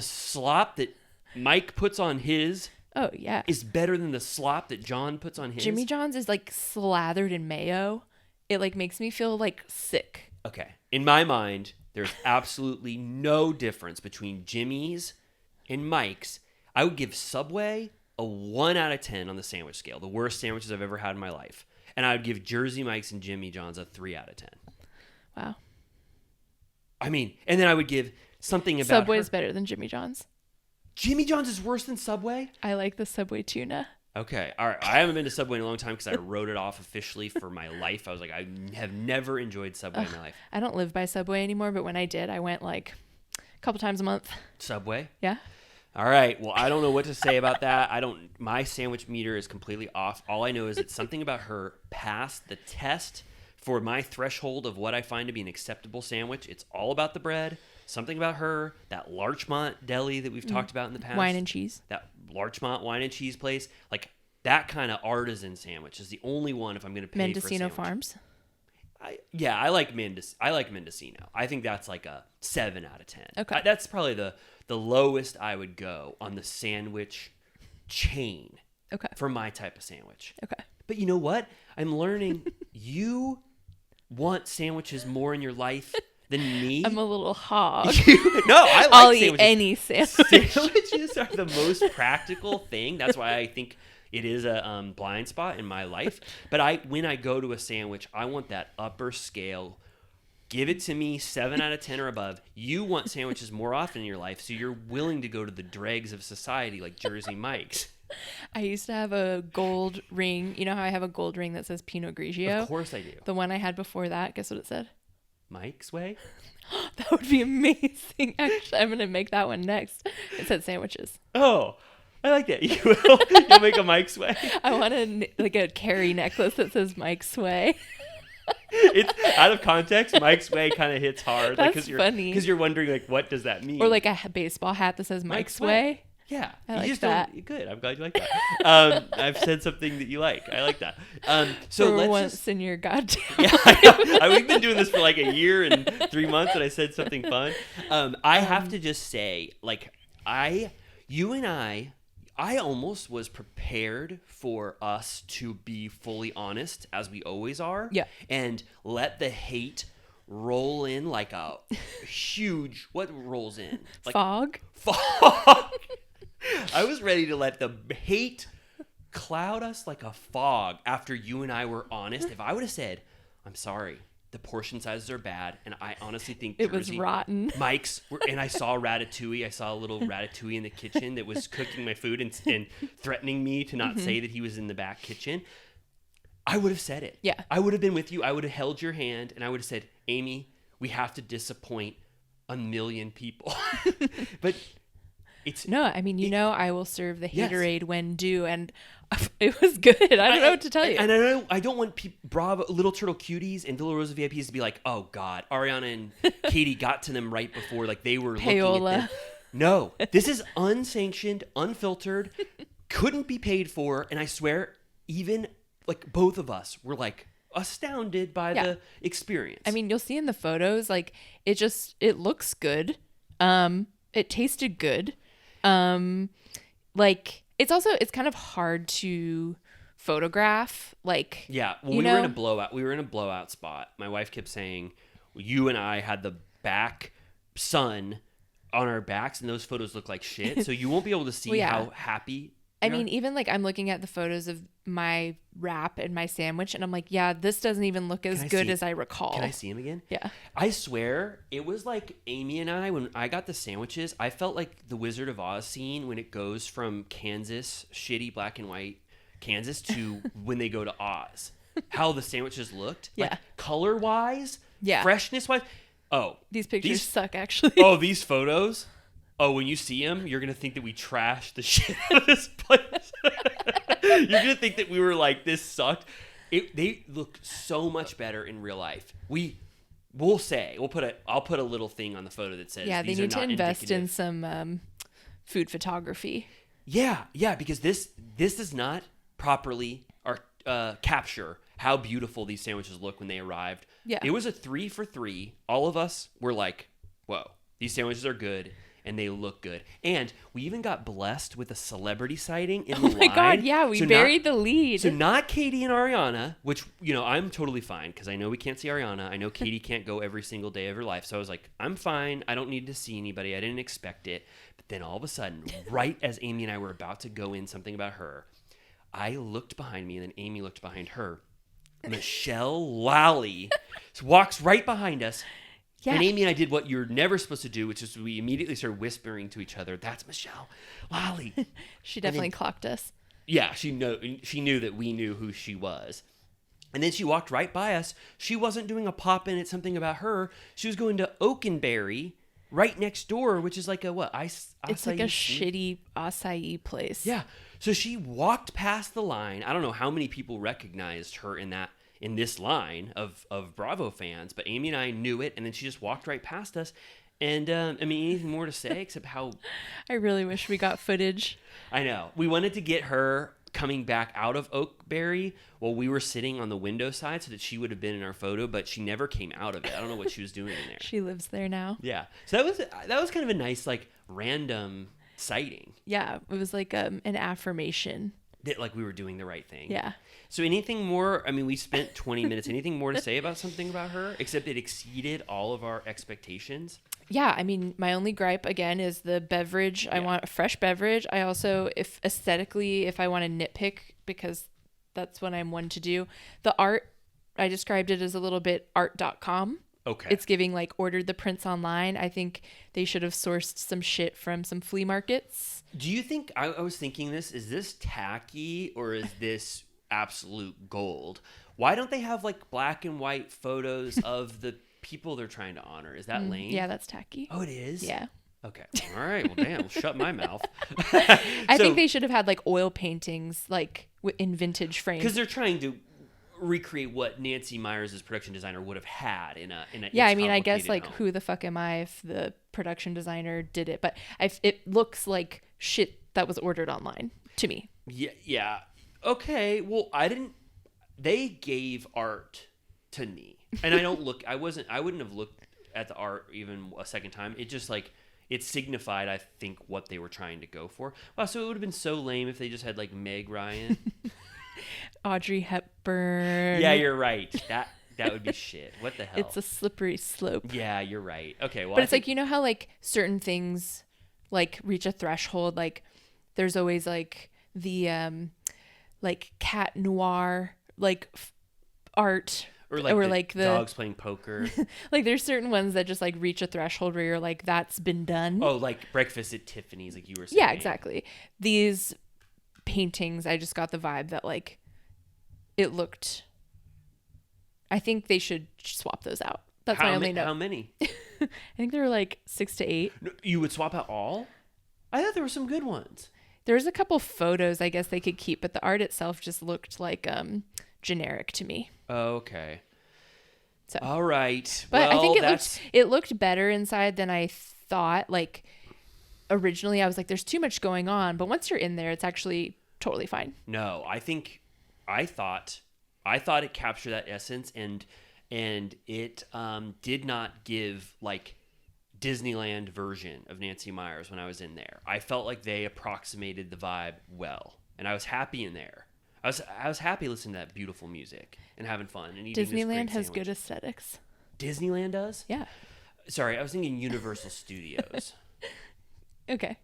slop that Mike puts on his Oh yeah. is better than the slop that John puts on his. Jimmy John's is like slathered in mayo. It like makes me feel like sick. Okay. In my mind, there's absolutely no difference between Jimmy's and Mike's. I would give Subway a 1 out of 10 on the sandwich scale, the worst sandwiches I've ever had in my life. And I would give Jersey Mike's and Jimmy John's a 3 out of 10. Wow. I mean, and then I would give something about Subway's her. better than Jimmy John's. Jimmy John's is worse than Subway? I like the Subway tuna. Okay. All right. I haven't been to Subway in a long time because I wrote it off officially for my life. I was like, I have never enjoyed Subway in my life. I don't live by Subway anymore, but when I did, I went like a couple times a month. Subway? Yeah. All right. Well, I don't know what to say about that. My sandwich meter is completely off. All I know is that something about her passed the test for my threshold of what I find to be an acceptable sandwich. It's all about the bread. Something about her, that Larchmont deli that we've talked about in the past. Wine and cheese. That Larchmont wine and cheese place. Like that kind of artisan sandwich is the only one if I'm going to pay for a Mendocino sandwich. Farms. I like Mendocino. I think that's like a 7 out of 10. Okay. That's probably the lowest I would go on the sandwich chain Okay. for my type of sandwich. Okay. But you know what? I'm learning you want sandwiches more in your life than me. I'm a little hog. No, I like I'll eat sandwiches. any sandwich. Sandwiches are the most practical thing. That's why I think it is a blind spot in my life. But when I go to a sandwich, I want that upper scale. Give it to me 7 out of 10 or above. You want sandwiches more often in your life, so you're willing to go to the dregs of society like Jersey Mike's. I used to have a gold ring. You know how I have a gold ring that says Pinot Grigio? Of course I do. The one I had before that, guess what it said? Mike's way? That would be amazing. Actually, I'm going to make that one next. It said sandwiches. Oh, I like that. You will. You'll make a Mike's way. I want a carry necklace that says Mike's Way. It's out of context. Mike's way kind of hits hard. That's you're, funny. Because you're wondering, like, what does that mean? Or like a baseball hat that says Mike's Way. Yeah, I you like just that. Don't, good. I'm glad you like that. I've said something that you like. I like that. So For let's once just. in your goddamn. Yeah, we've been doing this for like a year and 3 months, and I said something fun. I have to just say, like, you and I almost was prepared for us to be fully honest, as we always are. Yeah. And let the hate roll in like a huge. What rolls in? Like Fog. Fog. I was ready to let the hate cloud us like a fog after you and I were honest. If I would have said, I'm sorry, the portion sizes are bad, and I honestly think It was Jersey rotten. Mike's, and I saw Ratatouille. I saw a little Ratatouille in the kitchen that was cooking my food and threatening me to not say that he was in the back kitchen. I would have said it. Yeah. I would have been with you. I would have held your hand, and I would have said, Amy, we have to disappoint 1 million people. But it's No, I mean, I will serve the Yes. haterade when due, and it was good. I don't know what to tell you. And I don't want Bravo, Little Turtle Cuties and Villa Rosa VIPs to be like, oh God, Ariana and Katie got to them right before, like they were looking Payola. at them. No, this is unsanctioned, unfiltered, couldn't be paid for, and I swear, even like both of us were like astounded by the experience. I mean, you'll see in the photos, like it looks good. It tasted good. Like it's kind of hard to photograph. Like, yeah, well, you we know? were in a blowout. We were in a blowout spot. My wife kept saying, you and I had the back sun on our backs, and those photos look like shit. So you won't be able to see Well, yeah. how happy. I we are. mean, even like I'm looking at the photos of my wrap and my sandwich, and I'm like, yeah, this doesn't even look as I good see- as I recall. Can I see him again? Yeah. I swear, it was like Amy and I, when I got the sandwiches, I felt like the Wizard of Oz scene when it goes from Kansas, shitty black and white Kansas, to when they go to Oz. How the sandwiches looked. Yeah. Like, color-wise, Yeah. freshness-wise. Oh. These pictures suck, actually. Oh, these photos? Oh, when you see them, you're going to think that we trashed the shit out of this place. You're going to think that we were like, this sucked. They look so much better in real life. I'll put a little thing on the photo that says, Yeah, they these need are to not invest in indicative. some food photography. Yeah, because this does not properly capture how beautiful these sandwiches look when they arrived. Yeah. It was a 3 for 3. All of us were like, whoa, these sandwiches are good. and they look good. And we even got blessed with a celebrity sighting in the line. Oh my God, yeah, we So buried the lead. So not Katie and Ariana, which, I'm totally fine because I know we can't see Ariana. I know Katie can't go every single day of her life. So I was like, I'm fine. I don't need to see anybody. I didn't expect it. But then all of a sudden, right as Amy and I were about to go in something about her, I looked behind me and then Amy looked behind her. Michelle Lally walks right behind us. Yeah. And Amy and I did what you're never supposed to do, which is we immediately started whispering to each other, "That's Michelle Lally." She definitely clocked us. Yeah, she knew that we knew who she was. And then she walked right by us. She wasn't doing a pop-in at something about her. She was going to Oakenberry right next door, which is like a what? It's like a shitty acai place. Yeah. So she walked past the line. I don't know how many people recognized her in this line of Bravo fans, but Amy and I knew it, and then she just walked right past us. And anything more to say except how I really wish we got footage. I know. We wanted to get her coming back out of Oakberry while we were sitting on the window side so that she would have been in our photo, but she never came out of it. I don't know what she was doing in there. She lives there now. Yeah. So that was kind of a nice, like, random sighting. Yeah, it was like an affirmation. That, like, we were doing the right thing. Yeah. So anything more? We spent 20 minutes. Anything more to say about something about her, except it exceeded all of our expectations? Yeah, my only gripe again is the beverage. I want a fresh beverage. I also, if I want to nitpick, because that's what I'm one to do, the art, I described it as a little bit art.com. Okay. It's giving like ordered the prints online. I think they should have sourced some shit from some flea markets. Do you think, I was thinking this, is this tacky or is this absolute gold? Why don't they have like black and white photos of the people they're trying to honor? Is that lame? Yeah, that's tacky. Oh, it is? Yeah. Okay. All right. Well, damn. Well, shut my mouth. I think they should have had like oil paintings like in vintage frames. Because they're trying to recreate what Nancy Myers' production designer would have had in a yeah, It's I guess Complicated like home. who the fuck am I if the production designer did it? But it looks like shit that was ordered online to me. Yeah. Okay. Well, they gave art to me. And I wouldn't have looked at the art even a second time. It just like, it signified, I think, what they were trying to go for. Wow, so it would have been so lame if they just had like Meg Ryan. Audrey Hepburn. Yeah, you're right. That would be shit. What the hell? It's a slippery slope. Yeah, you're right. Okay, well, But it's like, you know how like certain things like reach a threshold, like there's always like the like cat noir like art or like the dogs playing poker. like there's certain ones that just like reach a threshold where you're like, that's been done. Oh, like Breakfast at Tiffany's, like you were saying. Yeah, exactly. These paintings, I just got the vibe that like it looked, I think they should swap those out. That's my only note. How many? I think there were like 6 to 8. No, you would swap out all? I thought there were some good ones. There's a couple photos I guess they could keep, but the art itself just looked like generic to me. Okay. So, all right. but well, I think it looked better inside than I thought. Like originally I was like, there's too much going on, but once you're in there, it's actually totally fine. No, I thought it captured that essence and it did not give like Disneyland version of Nancy Myers when I was in there. I felt like they approximated the vibe well, and I was happy in there. I was happy listening to that beautiful music and having fun and eating Disneyland this great has sandwich. good aesthetics. Disneyland does? Yeah. Sorry, I was thinking Universal Studios. Okay.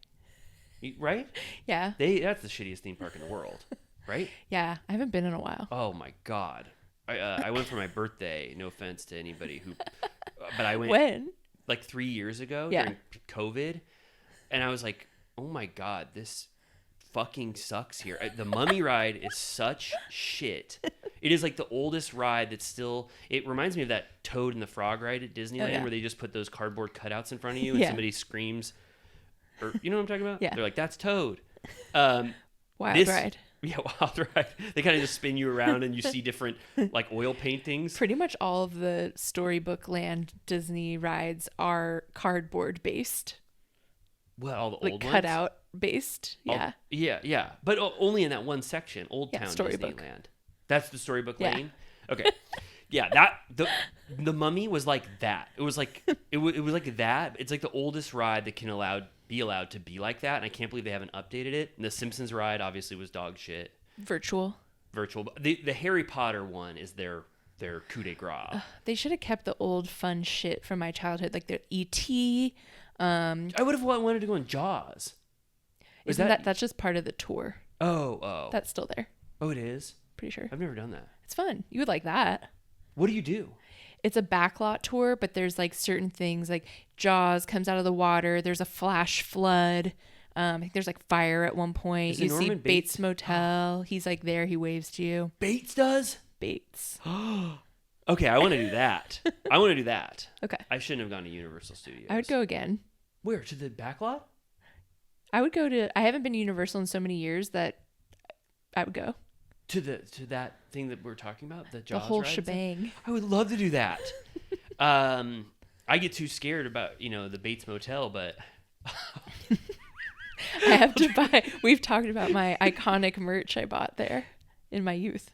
Right? Yeah. That's the shittiest theme park in the world, right? Yeah. I haven't been in a while. Oh my god. I went for my birthday. No offense to anybody who, but I went When? like 3 years ago Yeah. during COVID, and I was like, oh my god, this fucking sucks here. The Mummy ride is such shit. It is like the oldest ride that's still. It reminds me of that Toad and the Frog ride at Disneyland, yeah. where they just put those cardboard cutouts in front of you and Yeah. somebody screams, or you know what I'm talking about? Yeah. They're like, that's Toad. Wild ride. Yeah, Wild Ride. They kind of just spin you around and you see different like oil paintings. Pretty much all of the Storybook Land Disney rides are cardboard based. Well, all the Like old ones. cutout based. All- Yeah. yeah. But only in that one section, Old Yeah, Town Storybook. Disneyland. That's the Storybook Yeah. Lane? Okay. Yeah, that the Mummy was like that. It was like it was like that. It's like the oldest ride that can be allowed to be like that, and I can't believe they haven't updated it. And the Simpsons ride obviously was dog shit. Virtual. But the Harry Potter one is their coup de grace. They should have kept the old fun shit from my childhood, like the E.T. I would have wanted to go on Jaws. That's just part of the tour. Oh. That's still there. Oh, it is? Pretty sure. I've never done that. It's fun. You would like that. What do you do? It's a backlot tour, but there's like certain things like Jaws comes out of the water. There's a flash flood. I think there's like fire at one point. You see Bates Motel. He's like there. He waves to you. Bates does? Bates. Okay, I want to do that. Okay. I shouldn't have gone to Universal Studios. I would go again. Where? To the backlot? I haven't been to Universal in so many years that I would go. To that thing that we're talking about? The Jaws The whole ride? shebang. I would love to do that. I get too scared about, the Bates Motel, but... I have to buy... We've talked about my iconic merch I bought there in my youth.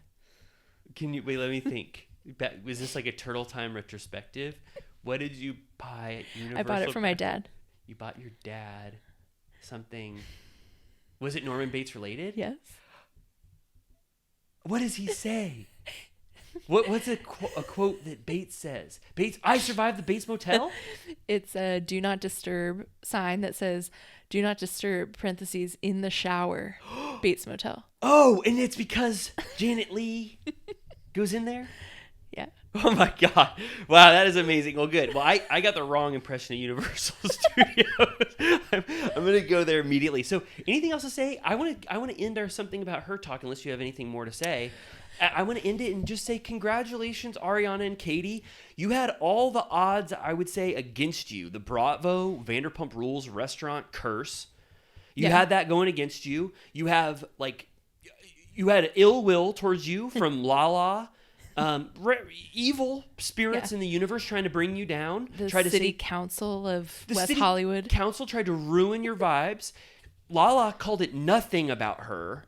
Wait, let me think. Was this like a Turtle Time retrospective? What did you buy at Universal? I bought it for my dad. You bought your dad something. Was it Norman Bates related? Yes. What does he say? What's a quote that Bates says? Bates, I survived the Bates Motel? It's a do not disturb sign that says do not disturb parentheses in the shower Bates Motel. Oh, and it's because Janet Leigh goes in there? Yeah. Oh my God. Wow, that is amazing. Well, good. Well, I got the wrong impression of Universal Studios. I'm going to go there immediately. So anything else to say? I want to end our something about her talk, unless you have anything more to say. I want to end it and just say congratulations, Ariana and Katie. You had all the odds, I would say, against you. The Bravo Vanderpump Rules restaurant curse. You had that going against you. You have, you had ill will towards you from Lala. Evil spirits in the universe trying to bring you down. The city council of West Hollywood. Council tried to ruin your vibes. Lala called it nothing about her,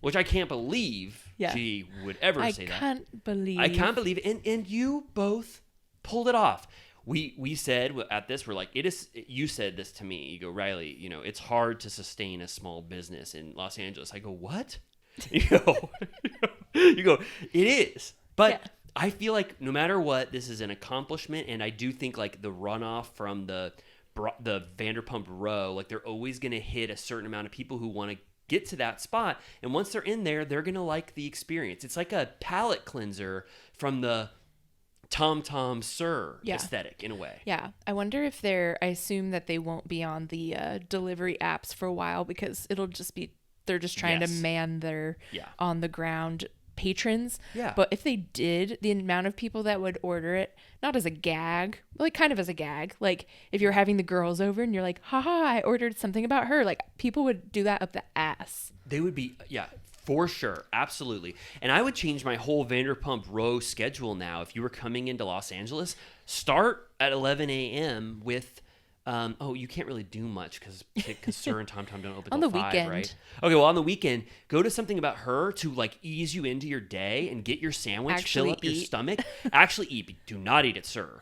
which I can't believe she would ever say that. I can't believe it. And you both pulled it off. We said at this, we're like, it is. You said this to me. You go, Riley, it's hard to sustain a small business in Los Angeles. I go, what? You go, it is. But I feel like no matter what, this is an accomplishment, and I do think like the runoff from the Vanderpump Row, like they're always going to hit a certain amount of people who want to get to that spot, and once they're in there, they're going to like the experience. It's like a palate cleanser from the Tom Tom Sir aesthetic in a way. Yeah, I wonder if I assume that they won't be on the delivery apps for a while because it'll just be they're just trying to man their on the ground patrons. Yeah. But if they did, the amount of people that would order it, not as a gag, like kind of as a gag, like if you're having the girls over and you're like, haha, I ordered something about her, like people would do that up the ass. They would be, for sure. Absolutely. And I would change my whole Vanderpump Row schedule now. If you were coming into Los Angeles, start at 11 a.m. with you can't really do much because Sir and Tom Tom don't open on till the 5, weekend, right? Okay, well on the weekend, go to something about her to like ease you into your day and get your sandwich, fill up your stomach. Actually eat. Do not eat at Sir.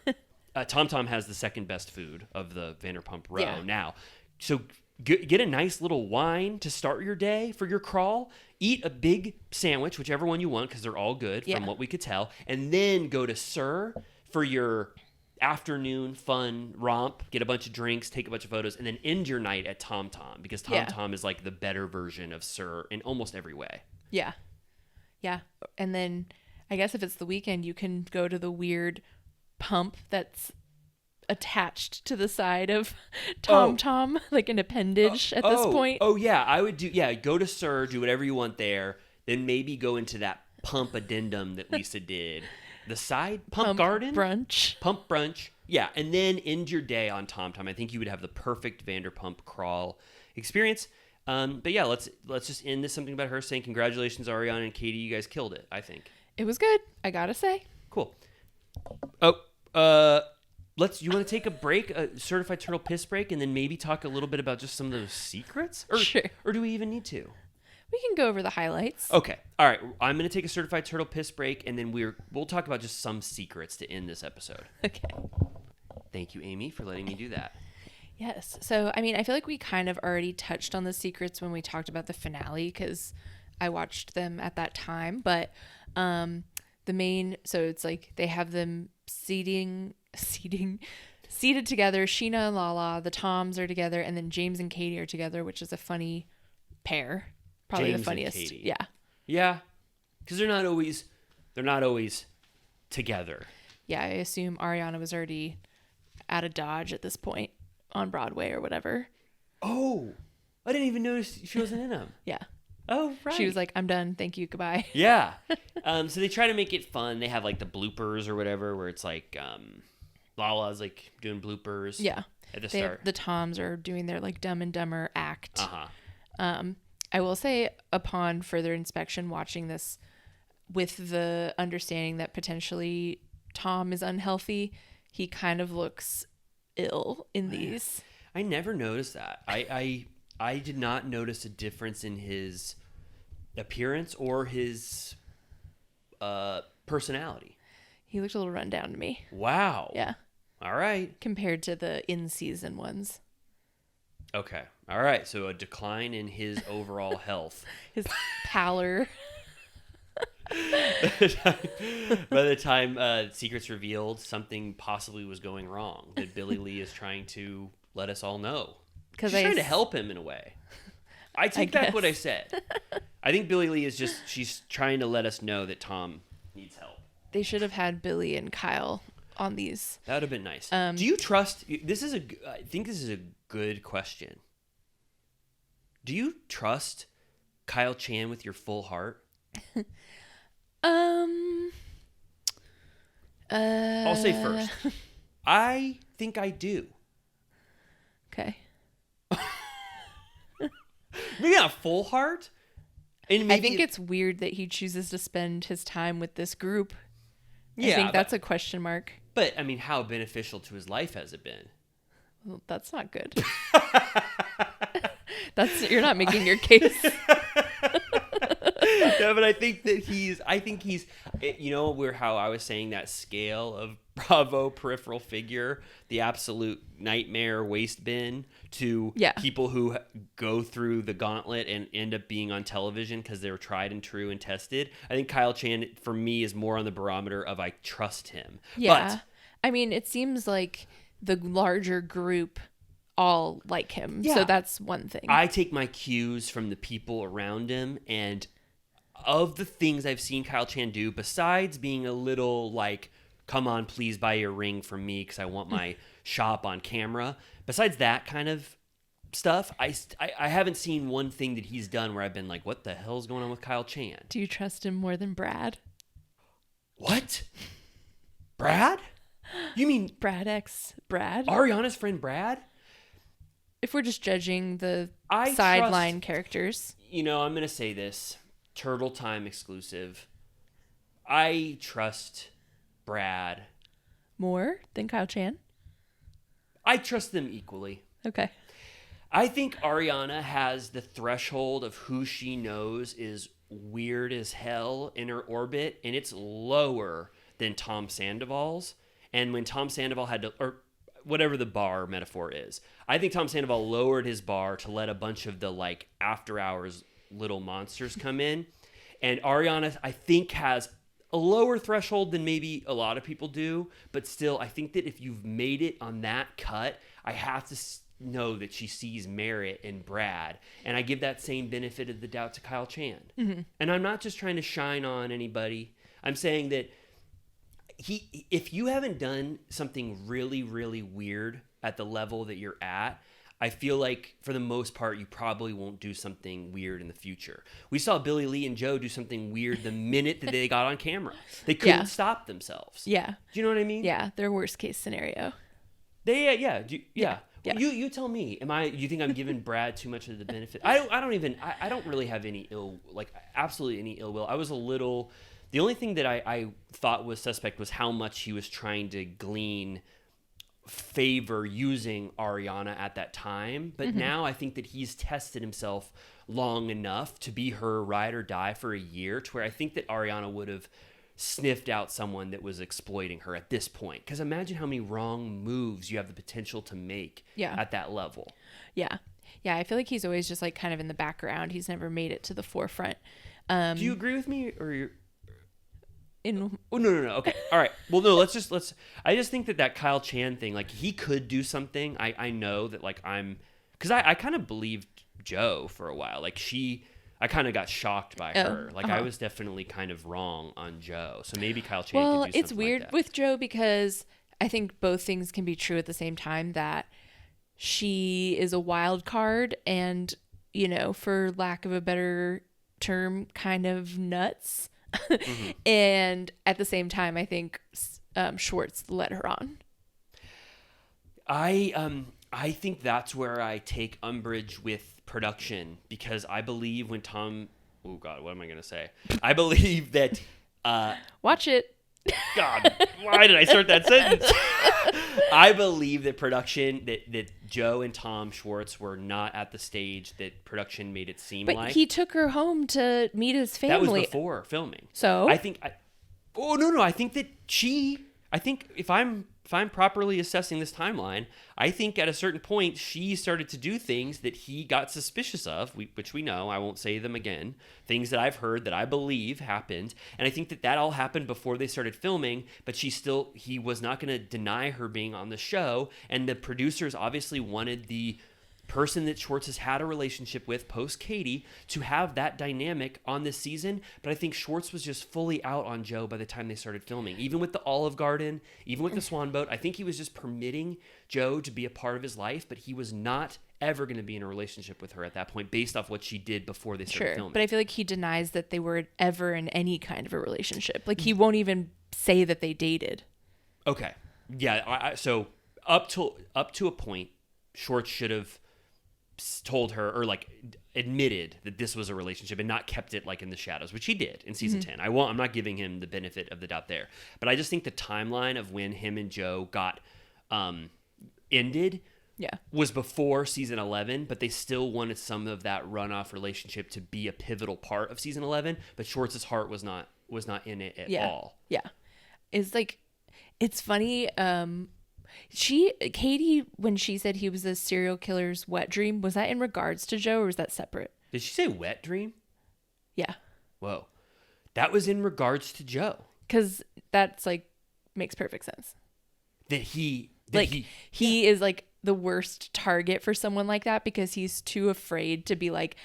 Tom Tom has the second best food of the Vanderpump Row now. So get a nice little wine to start your day for your crawl. Eat a big sandwich, whichever one you want, because they're all good from what we could tell, and then go to Sir for your afternoon fun romp, get a bunch of drinks, take a bunch of photos, and then end your night at Tom Tom because Tom Tom is like the better version of Sir in almost every way. Yeah. And then I guess if it's the weekend, you can go to the weird pump that's attached to the side of Tom Tom, like an appendage at this point. Oh yeah, I would do. Yeah, go to Sir, do whatever you want there, then maybe go into that pump addendum that Lisa did. The side pump garden brunch, yeah, and then end your day on Tom Tom. I think you would have the perfect Vanderpump crawl experience. But yeah, let's just end this something about her saying congratulations, Ariana and Katie. You guys killed it. I think it was good. I gotta say. Cool. You want to take a break, a certified turtle piss break, and then maybe talk a little bit about just some of those secrets, sure. Or do we even need to? We can go over the highlights. Okay. All right. I'm going to take a certified turtle piss break, and then we'll talk about just some secrets to end this episode. Okay. Thank you, Amy, for letting me do that. Yes. So, I mean, I feel like we kind of already touched on the secrets when we talked about the finale because I watched them at that time. But so it's like they have them seated together. Sheena and Lala, the Toms are together, and then James and Katie are together, which is a funny pair. Probably James the funniest. and Katie. Yeah. Yeah. Because they're not always together. Yeah. I assume Ariana was already out of Dodge at this point on Broadway or whatever. Oh, I didn't even notice she wasn't in them. Yeah. Oh, right. She was like, I'm done. Thank you. Goodbye. Yeah. So they try to make it fun. They have like the bloopers or whatever, where it's like Lala's like doing bloopers. Yeah. At the start. The Toms are doing their like Dumb and Dumber act. Uh-huh. I will say, upon further inspection, watching this with the understanding that potentially Tom is unhealthy, he kind of looks ill in these. I never noticed that. I did not notice a difference in his appearance or his personality. He looked a little run down to me. Wow. Yeah. All right. Compared to the in-season ones. Okay. All right. So a decline in his overall health. His pallor. By the time secrets revealed, something possibly was going wrong that Billy Lee is trying to let us all know. She's trying to help him in a way. I take back what I said. I think Billy Lee is she's trying to let us know that Tom needs help. They should have had Billy and Kyle on these. That would have been nice. Do you trust, I think this is a good question. Do you trust Kyle Chan with your full heart? I'll say first. I think I do. Okay. Maybe not a full heart. And I think it's weird that he chooses to spend his time with this group. Yeah, I think that's a question mark. But I mean, how beneficial to his life has it been? Well, that's not good. You're not making your case. No, but I think he's, how I was saying that scale of Bravo peripheral figure, the absolute nightmare waste bin to people who go through the gauntlet and end up being on television because they're tried and true and tested. I think Kyle Chan, for me, is more on the barometer of I trust him. Yeah. But, I mean, it seems like the larger group all like him. Yeah. So that's one thing. I take my cues from the people around him, and of the things I've seen Kyle Chan do, besides being a little like, come on, please buy your ring from me because I want my shop on camera. Besides that kind of stuff, I haven't seen one thing that he's done where I've been like, what the hell's going on with Kyle Chan? Do you trust him more than Brad? What? Brad? You mean Brad X Brad? Ariana's friend Brad? If we're just judging the sideline characters. I'm going to say this. Turtle Time exclusive. I trust Brad more than Kyle Chan? I trust them equally. Okay. I think Ariana has the threshold of who she knows is weird as hell in her orbit, and it's lower than Tom Sandoval's. And when Tom Sandoval had to, or whatever the bar metaphor is, I think Tom Sandoval lowered his bar to let a bunch of the like after hours little monsters come in. And Ariana, I think, has a lower threshold than maybe a lot of people do, but still, I think that if you've made it on that cut, I have to know that she sees merit in Brad, and I give that same benefit of the doubt to Kyle Chan. Mm-hmm. And I'm not just trying to shine on anybody. I'm saying that if you haven't done something really, really weird at the level that you're at, I feel like for the most part, you probably won't do something weird in the future. We saw Billy Lee and Joe do something weird the minute that they got on camera. They couldn't stop themselves. Yeah. Do you know what I mean? Yeah. Their worst case scenario. Yeah. Yeah. Well, you tell me. You think I'm giving Brad too much of the benefit? I don't really have any absolutely any ill will. I was a little. The only thing that I thought was suspect was how much he was trying to glean favor using Ariana at that time. But now I think that he's tested himself long enough to be her ride or die for a year, to where I think that Ariana would have sniffed out someone that was exploiting her at this point. Because imagine how many wrong moves you have the potential to make at that level. Yeah. Yeah, I feel like he's always just like kind of in the background. He's never made it to the forefront. Do you agree with me, or you're... In Oh, no. Okay. All right. Well, no, I just think that Kyle Chan thing, like, he could do something. I know that, like, because I kind of believed Joe for a while. Like, I kind of got shocked by her. Like, I was definitely kind of wrong on Joe. So maybe Kyle Chan could do something it's weird like that. with Joe because I think both things can be true at the same time, that she is a wild card and, you know, for lack of a better term, kind of nuts. And at the same time, I think Schwartz led her on. I think that's where I take umbrage with production, because I believe when Tom... Oh, God, what am I going to say? I believe that... Watch it. God, why did I start that sentence? I believe that production, that Joe and Tom Schwartz were not at the stage that production made it seem But like. he took her home to meet his family. That was before filming. So? I think... I think that I think if I'm properly assessing this timeline, I think at a certain point she started to do things that he got suspicious of, which we know, I won't say them again, things that I've heard that I believe happened. And I think that all happened before they started filming, but he was not going to deny her being on the show. And the producers obviously wanted the person that Schwartz has had a relationship with post Katie to have that dynamic on this season. But I think Schwartz was just fully out on Joe by the time they started filming. Even with the Olive Garden, even with the Swan Boat, I think he was just permitting Joe to be a part of his life, but he was not ever going to be in a relationship with her at that point based off what she did before they started filming. But I feel like he denies that they were ever in any kind of a relationship. Like, he won't even say that they dated. Okay. Yeah, so up to a point, Schwartz should have told her, or like admitted that this was a relationship and not kept it like in the shadows, which he did in season 10. I'm not giving him the benefit of the doubt there, but I just think the timeline of when him and Joe got ended was before season 11, but they still wanted some of that runoff relationship to be a pivotal part of season 11, but Schwartz's heart was not in it at all. Yeah. It's funny. Katie, when she said he was a serial killer's wet dream, was that in regards to Joe or was that separate? Did she say wet dream? Yeah. Whoa. That was in regards to Joe. Because that's like, makes perfect sense. He is like the worst target for someone like that because he's too afraid to be like,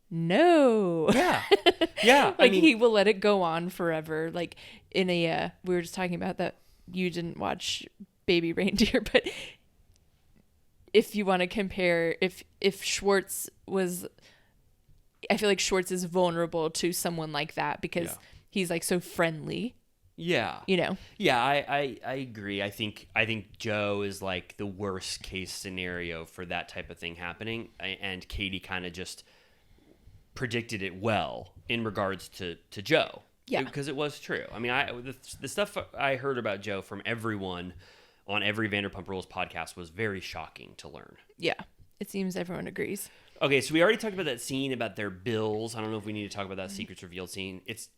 no. Yeah. Yeah. Like, he will let it go on forever. Like we were just talking about that you didn't watch Baby Reindeer, but if you want to compare, if Schwartz was, I feel like Schwartz is vulnerable to someone like that because he's like so friendly. Yeah. You know? Yeah, I agree. I think Joe is like the worst case scenario for that type of thing happening, and Katie kind of just predicted it well in regards to Joe. Yeah. Because it was true. I mean, the stuff I heard about Joe from everyone on every Vanderpump Rules podcast was very shocking to learn. Yeah. It seems everyone agrees. Okay, so we already talked about that scene about their bills. I don't know if we need to talk about that secrets revealed scene. It's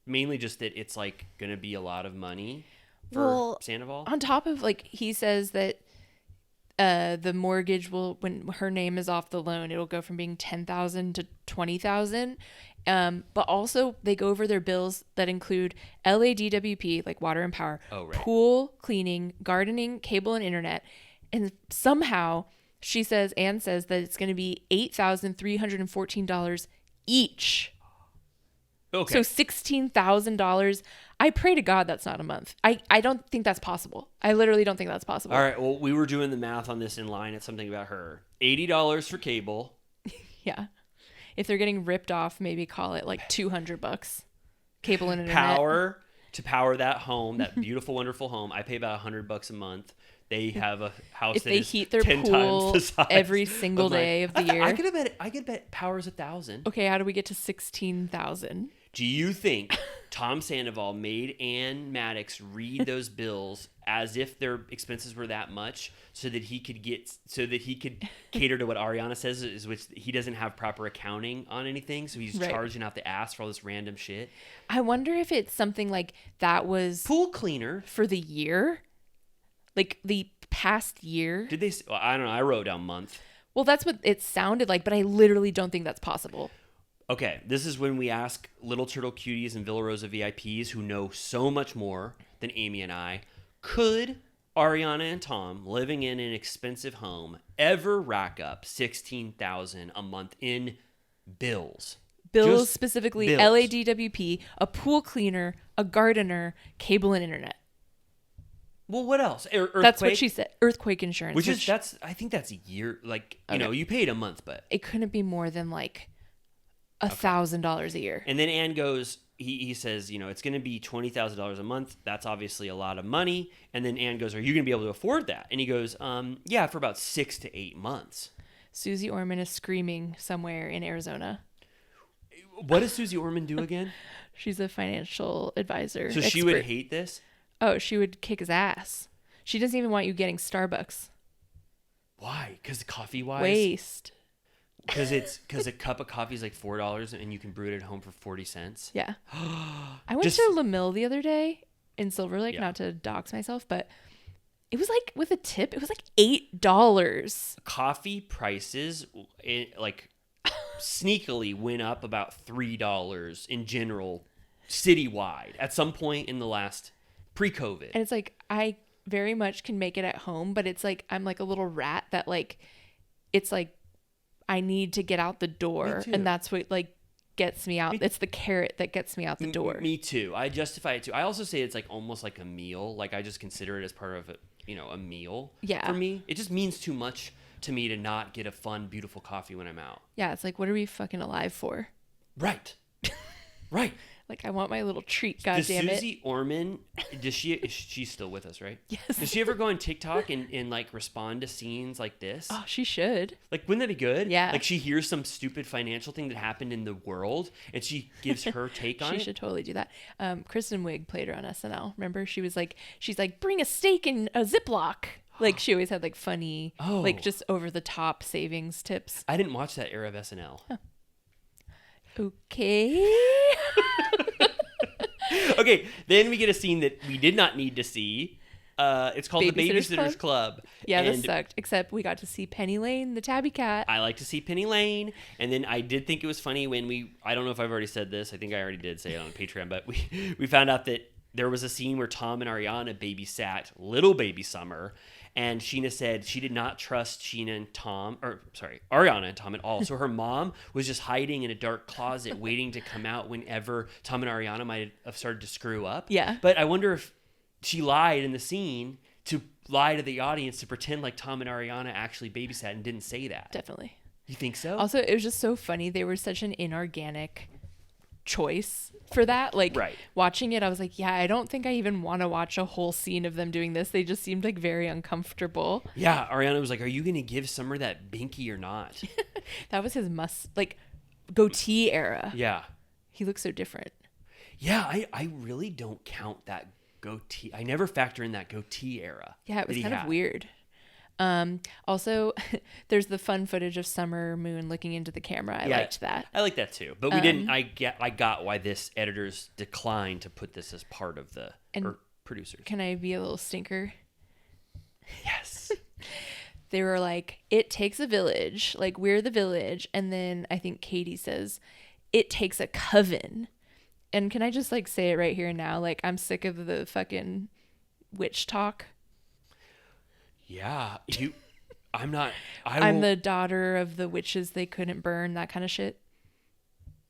mainly just that it's like going to be a lot of money for Sandoval. On top of, like, he says that the mortgage will, when her name is off the loan, it'll go from being $10,000 to $20,000. But also they go over their bills that include LADWP, like water and power, pool, cleaning, gardening, cable and internet. And somehow Anne says that it's going to be $8,314 each. Okay. So $16,000. I pray to God that's not a month. I don't think that's possible. I literally don't think that's possible. All right. Well, we were doing the math on this in line at something about her. $80 for cable. Yeah. If they're getting ripped off, maybe call it like $200. Cable and internet. Power to power that home, that beautiful, wonderful home. I pay about $100 a month. They have a house if that they is heat their 10 pool times the size every single day of the year. I could bet power's 1,000. Okay, how do we get to 16,000? Do you think Tom Sandoval made Ann Maddox read those bills as if their expenses were that much, so that he could cater to what Ariana says is, which he doesn't have proper accounting on anything, so he's Right. charging out the ass for all this random shit. I wonder if it's something like that was Pool cleaner. for the year, like the past year. Did they? Well, I don't know. I wrote down month. Well, that's what it sounded like, but I literally don't think that's possible. Okay, this is when we ask Little Turtle Cuties and Villa Rosa VIPs who know so much more than Amy and I, could Ariana and Tom, living in an expensive home, ever rack up $16,000 a month in bills? Bills, Just specifically bills. LADWP, a pool cleaner, a gardener, cable and internet. Well, what else? Earthquake? That's what she said. Earthquake insurance. Which is I think that's a year. Like you paid a month, but it couldn't be more than like $1,000 a year. and then Ann goes. He says, it's going to be $20,000 a month. That's obviously a lot of money. And then Ann goes, "Are you going to be able to afford that?" And he goes, "Yeah, for about 6 to 8 months." Susie Orman is screaming somewhere in Arizona. What does Susie Orman do again? She's a financial advisor. So she would expert. hate this? Oh, she would kick his ass. She doesn't even want you getting Starbucks. Why? Because coffee wise? Waste. Because a cup of coffee is like $4 and you can brew it at home for 40 cents. Yeah. I went Just- to LaMille the other day in Silver Lake, Yeah. not to dox myself, but it was like with a tip, it was like $8. Coffee prices sneakily went up about $3 in general citywide at some point in the last pre-COVID. And it's like, I very much can make it at home, but it's like, I'm like a little rat that like, it's like, I need to get out the door. too. And that's what like gets me out. It's the carrot that gets me out the door. Me too. I justify it too. I also say it's like almost like a meal. Like I just consider it as part of a meal. Yeah. For me, it just means too much to me to not get a fun, beautiful coffee when I'm out. Yeah. It's like, what are we fucking alive for? Right. Right. Like, I want my little treat. God Does damn it. Susie Orman, she's still with us, right? Yes. Does she ever go on TikTok and like respond to scenes like this? Oh, she should. Like, wouldn't that be good? Yeah. Like she hears some stupid financial thing that happened in the world and she gives her take on She it. should totally do that. Kristen Wiig played her on SNL. Remember? She's like, bring a steak in a Ziploc. Like, she always had like funny, Oh. like just over the top savings tips. I didn't watch that era of SNL. Okay. Okay, then we get a scene that we did not need to see. It's called The Babysitter's Babysitter's Club. Yeah, this And sucked. Except we got to see Penny Lane, the tabby cat. I like to see Penny Lane. And then I did think it was funny when I don't know if I've already said this. I think I already did say it on Patreon. But we found out that there was a scene where Tom and Ariana babysat little baby Summer. And Sheena said she did not trust Ariana and Tom at all. So her mom was just hiding in a dark closet waiting to come out whenever Tom and Ariana might have started to screw up. Yeah. But I wonder if she lied in the scene to lie to the audience to pretend like Tom and Ariana actually babysat and didn't say that. Definitely. You think so? Also, it was just so funny. They were such an inorganic choice for that. Like, Right. watching it, I was like, yeah, I don't think I even want to watch a whole scene of them doing this. They just seemed like very uncomfortable. Yeah, Ariana was like, "Are you going to give Summer that binky or not?" That was his goatee era. Yeah. He looks so different. Yeah, I really don't count that goatee. I never factor in that goatee era. Yeah, it was that he kind of had. weird. Also, there's the fun footage of Summer Moon looking into the camera. I liked that. I like that too. But we didn't. I got why this editors declined to put this as part of the or producers. Can I be a little stinker? Yes. They were like, it takes a village. Like, we're the village. And then I think Katie says, it takes a coven. And can I just like say it right here and now? Like, I'm sick of the fucking witch talk. Yeah. I'm not. I'm the daughter of the witches they couldn't burn, that kind of shit.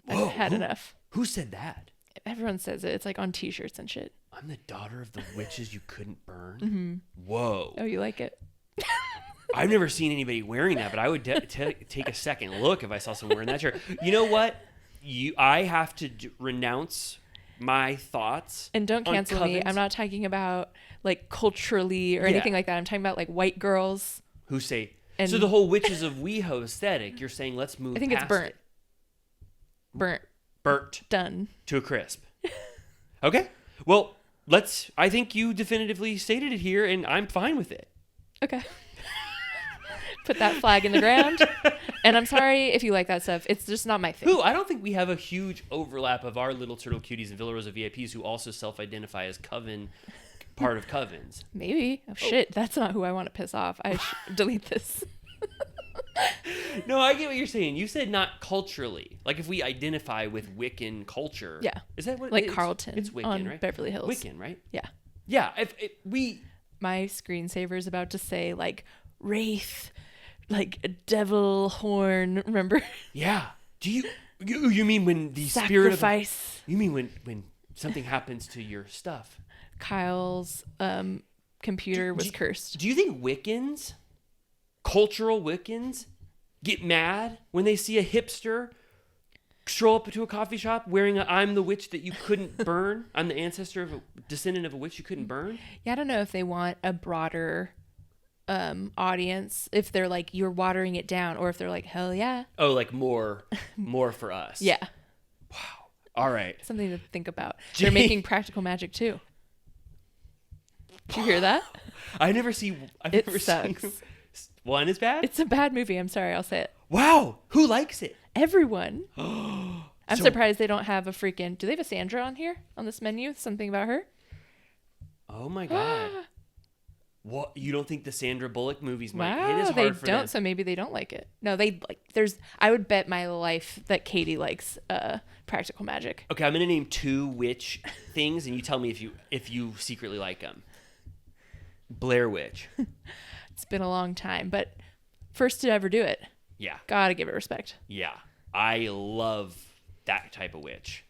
I've had enough. Who said that? Everyone says it. It's like on t-shirts and shit. I'm the daughter of the witches you couldn't burn. Mm-hmm. Whoa. Oh, you like it? I've never seen anybody wearing that, but I would take a second look if I saw someone wearing that shirt. You know what? I have to renounce my thoughts. And don't on cancel me. covens. I'm not talking about like culturally or anything like that. I'm talking about like white girls. Who say And- so? The whole witches of WeHo aesthetic. You're saying let's move. I think it's past burnt. it. Burnt. Burnt Done. to a crisp. Okay. Well, I think you definitively stated it here, and I'm fine with it. Okay. Put that flag in the ground. And I'm sorry if you like that stuff. It's just not my thing. Who? I don't think we have a huge overlap of our little turtle cuties and Villa Rosa VIPs who also self-identify as Coven, part of Covens. Maybe. Oh, shit. That's not who I want to piss off. I should delete this. No, I get what you're saying. You said not culturally. Like if we identify with Wiccan culture. Yeah. Is that what Like it is? Carlton It's Wiccan, on right? Beverly Hills. Wiccan, right? Yeah. Yeah. If we. My screensaver is about to say, like, wraith, like a devil horn. Remember? Yeah. Do you mean when the spirit of Sacrifice. you mean when something happens to your stuff? Kyle's computer was cursed. Do you think Wiccans, cultural Wiccans, get mad when they see a hipster stroll up to a coffee shop wearing a "I'm the witch that you couldn't burn. I'm the ancestor of a descendant of a witch you couldn't burn"? Yeah, I don't know if they want a broader audience, if they're like, you're watering it down, or if they're like, hell yeah. Oh, like more for us. Yeah. Wow. All right. Something to think about. They're making practical magic too. Did you hear that? I've never seen. Sucks. One is bad. It's a bad movie. I'm sorry. I'll say it. Wow. Who likes it? Everyone. I'm So- surprised they don't have a freaking. Do they have a Sandra on here on this menu? Something about her? Oh my god. What, you don't think the Sandra Bullock movies might hit as Wow, hard they for don't. them? So maybe they don't like it. No, they like. There's. I would bet my life that Katie likes practical magic. Okay, I'm gonna name 2 witch things, and you tell me if you secretly like them. Blair Witch. It's been a long time, but first to ever do it. Yeah, Gotta give it respect. yeah. I love that type of witch.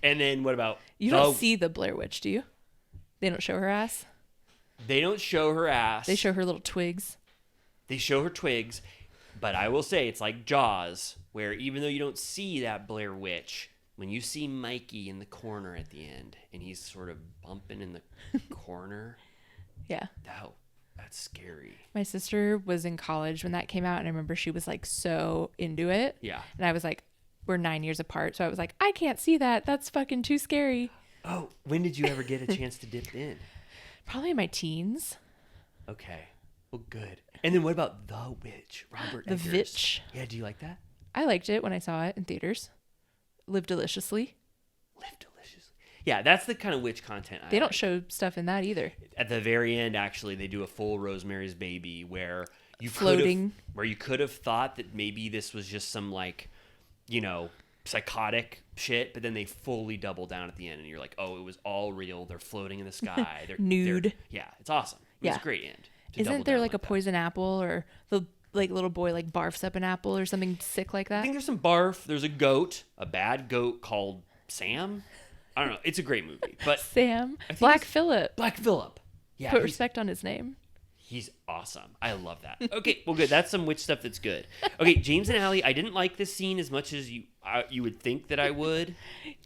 And then what about You don't see the Blair Witch, do you? They don't show her ass. They don't show her ass. They show her little twigs. They show her twigs, but I will say it's like Jaws, where even though you don't see that Blair Witch, when you see Mikey in the corner at the end, and he's sort of bumping in the corner, Yeah. that's scary. My sister was in college when that came out, and I remember she was like so into it. Yeah. And I was like, we're 9 years apart, so I was like, I can't see that. That's fucking too scary. Oh, when did you ever get a chance to dip in? Probably in my teens. Okay. Well, good. And then what about The Witch? Robert The Eggers. Witch. Yeah, do you like that? I liked it when I saw it in theaters. Live deliciously. Live deliciously. Yeah, that's the kind of witch content I They don't like. show stuff in that either. At the very end, actually, they do a full Rosemary's Baby where you Floating. could have thought that maybe this was just some like, psychotic shit, but then they fully double down at the end, and you're like, oh, it was all real. They're floating in the sky. They're Nude. Yeah, it's awesome. It was Yeah. a great end. to double Isn't there down like a that. poison apple, or the like little boy like barfs up an apple or something sick like I that? think there's some barf. There's a goat, a bad goat called Sam. I don't know. It's a great movie, but Sam. I think Black it's- Phillip. Black Phillip. Yeah, Put he's- respect on his name. He's awesome. I love that. Okay, well, good. That's some witch stuff that's good. Okay, James and Allie, I didn't like this scene as much as you would think that I would.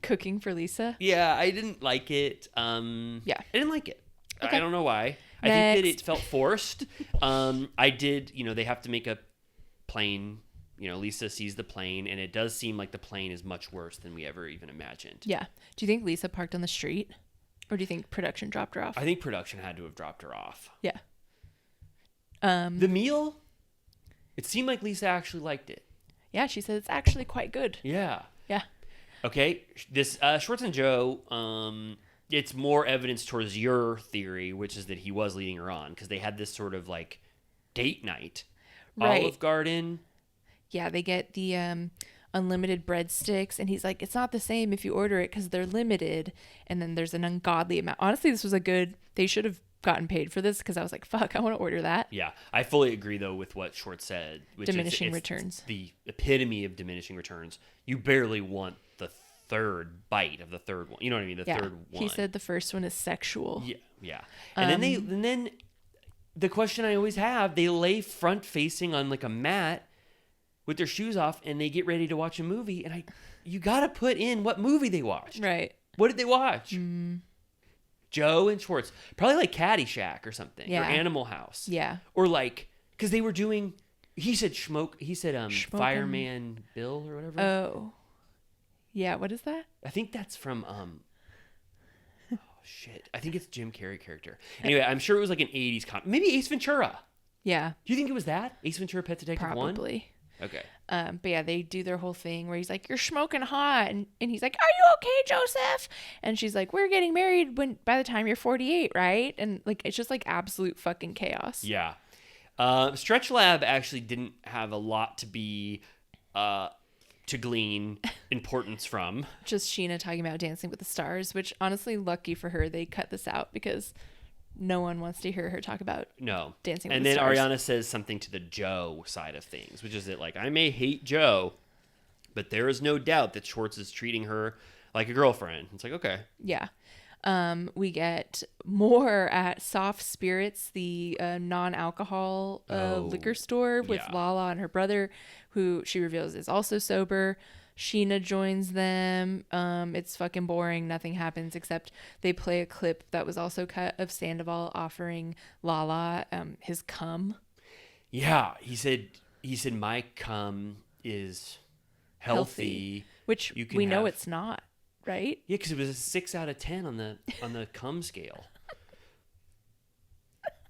Cooking for Lisa. Yeah, I didn't like it. Yeah. I didn't like it. Okay. I don't know why. I think that Next. it felt forced. I did, they have to make a plane. Lisa sees the plane, and it does seem like the plane is much worse than we ever even imagined. Yeah. Do you think Lisa parked on the street? Or do you think production dropped her off? I think production had to have dropped her off. Yeah. The meal, it seemed like Lisa actually liked it. Yeah, she said it's actually quite good. Yeah. Yeah. Okay, this Schwartz and Joe, it's more evidence towards your theory, which is that he was leading her on, because they had this sort of like date night. Right. Olive Garden. Yeah, they get the unlimited breadsticks, and he's like, it's not the same if you order it because they're limited. And then there's an ungodly amount. Honestly, this was they should have gotten paid for this, because I was like, fuck, I want to order that. Yeah, I fully agree though with what Schwartz said. Which Diminishing it's returns. The epitome of diminishing returns. You barely want the third bite of the third one. You know what I mean? The Yeah. third one. He said the first one is sexual. Yeah, yeah. And then the question I always have, they lay front facing on like a mat with their shoes off, and they get ready to watch a movie, and you gotta put in what movie they watched. Right. What did they watch? Joe and Schwartz, probably like Caddyshack or something, Yeah. or Animal House. Yeah. Or like, because they were doing. He said Schmokin'. Fireman Bill or whatever. Oh. Yeah, what is that? I think that's from shit. I think it's Jim Carrey character. Anyway, I'm sure it was like an 80s maybe Ace Ventura. Yeah, Do you think it was that? Ace Ventura Pet Detective 1? probably. Okay. But yeah, they do their whole thing where he's like, "You're smoking hot," and he's like, "Are you okay, Joseph?" And she's like, "We're getting married by the time you're 48, right?" And like, it's just like absolute fucking chaos. Yeah. Stretch Lab actually didn't have a lot to be to glean importance from. Just Sheena talking about Dancing with the Stars, which honestly, lucky for her, they cut this out because no one wants to hear her talk about No. Dancing with And the then Stars. Ariana says something to the Joe side of things, which is that, like, I may hate Joe, but there is no doubt that Schwartz is treating her like a girlfriend. It's like, okay. Yeah. We get more at Soft Spirits, the non-alcohol liquor store with yeah. Lala and her brother, who she reveals is also sober. Sheena joins them. It's fucking boring. Nothing happens except they play a clip that was also cut of Sandoval offering Lala his cum. Yeah. He said my cum is healthy. Which You can we know have- it's not, right? Yeah, because it was a 6 out of 10 on the cum scale.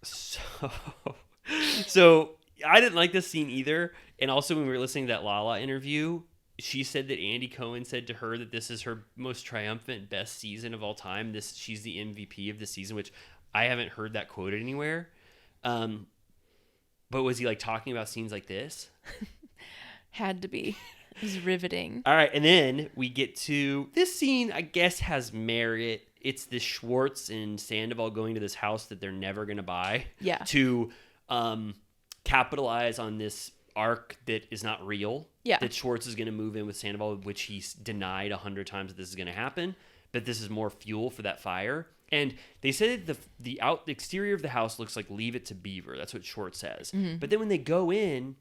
So I didn't like this scene either. And also, when we were listening to that Lala interview, she said that Andy Cohen said to her that this is her most triumphant, best season of all time. She's the MVP of the season, which I haven't heard that quoted anywhere. But was he like talking about scenes like this? Had to be. It was riveting. All right, and then we get to this scene. I guess has merit. It's the Schwartz and Sandoval going to this house that they're never going to buy. Yeah. To capitalize on this arc that is not real. Yeah. That Schwartz is going to move in with Sandoval, which he's denied 100 times that this is going to happen. But this is more fuel for that fire. And they said that the exterior of the house looks like Leave It to Beaver. That's what Schwartz says. Mm-hmm. But then when they go in,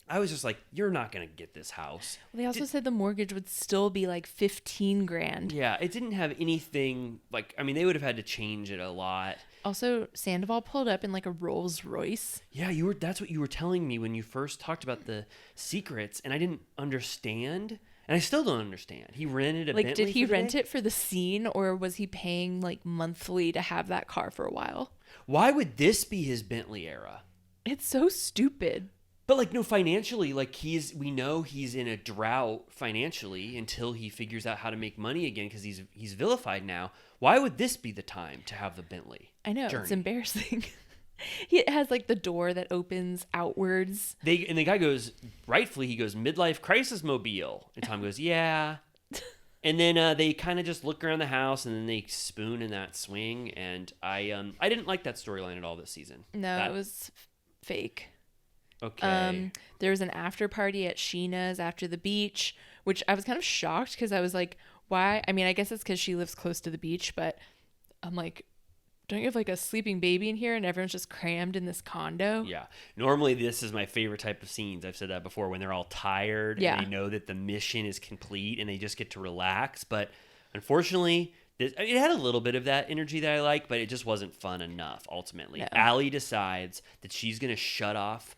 I was just like, you're not going to get this house. They also said the mortgage would still be like 15 grand. Yeah, it didn't have anything like, I mean, they would have had to change it a lot. Also, Sandoval pulled up in like a Rolls Royce. Yeah, that's what you were telling me when you first talked about the secrets, and I didn't understand, and I still don't understand. He rented a Like, Bentley did he for the rent day? it for the scene, or was he paying like monthly to have that car for a while? Why would this be his Bentley era? It's so stupid. But like, no, financially, like we know he's in a drought financially until he figures out how to make money again because he's vilified now. Why would this be the time to have the Bentley? I know, journey? it's embarrassing. It has like the door that opens outwards. And the guy goes, rightfully, he goes, midlife crisis mobile. And Tom goes, yeah. And then they kind of just look around the house and then they spoon in that swing. And I didn't like that storyline at all this season. No, it was fake. Okay. There was an after party at Sheena's after the beach, which I was kind of shocked because I was like, why? I mean, I guess it's because she lives close to the beach, but I'm like, don't you have like a sleeping baby in here and everyone's just crammed in this condo? Yeah. Normally, this is my favorite type of scenes. I've said that before when they're all tired Yeah. and they know that the mission is complete and they just get to relax. But unfortunately, it had a little bit of that energy that I like, but it just wasn't fun enough ultimately. No. Allie decides that she's going to shut off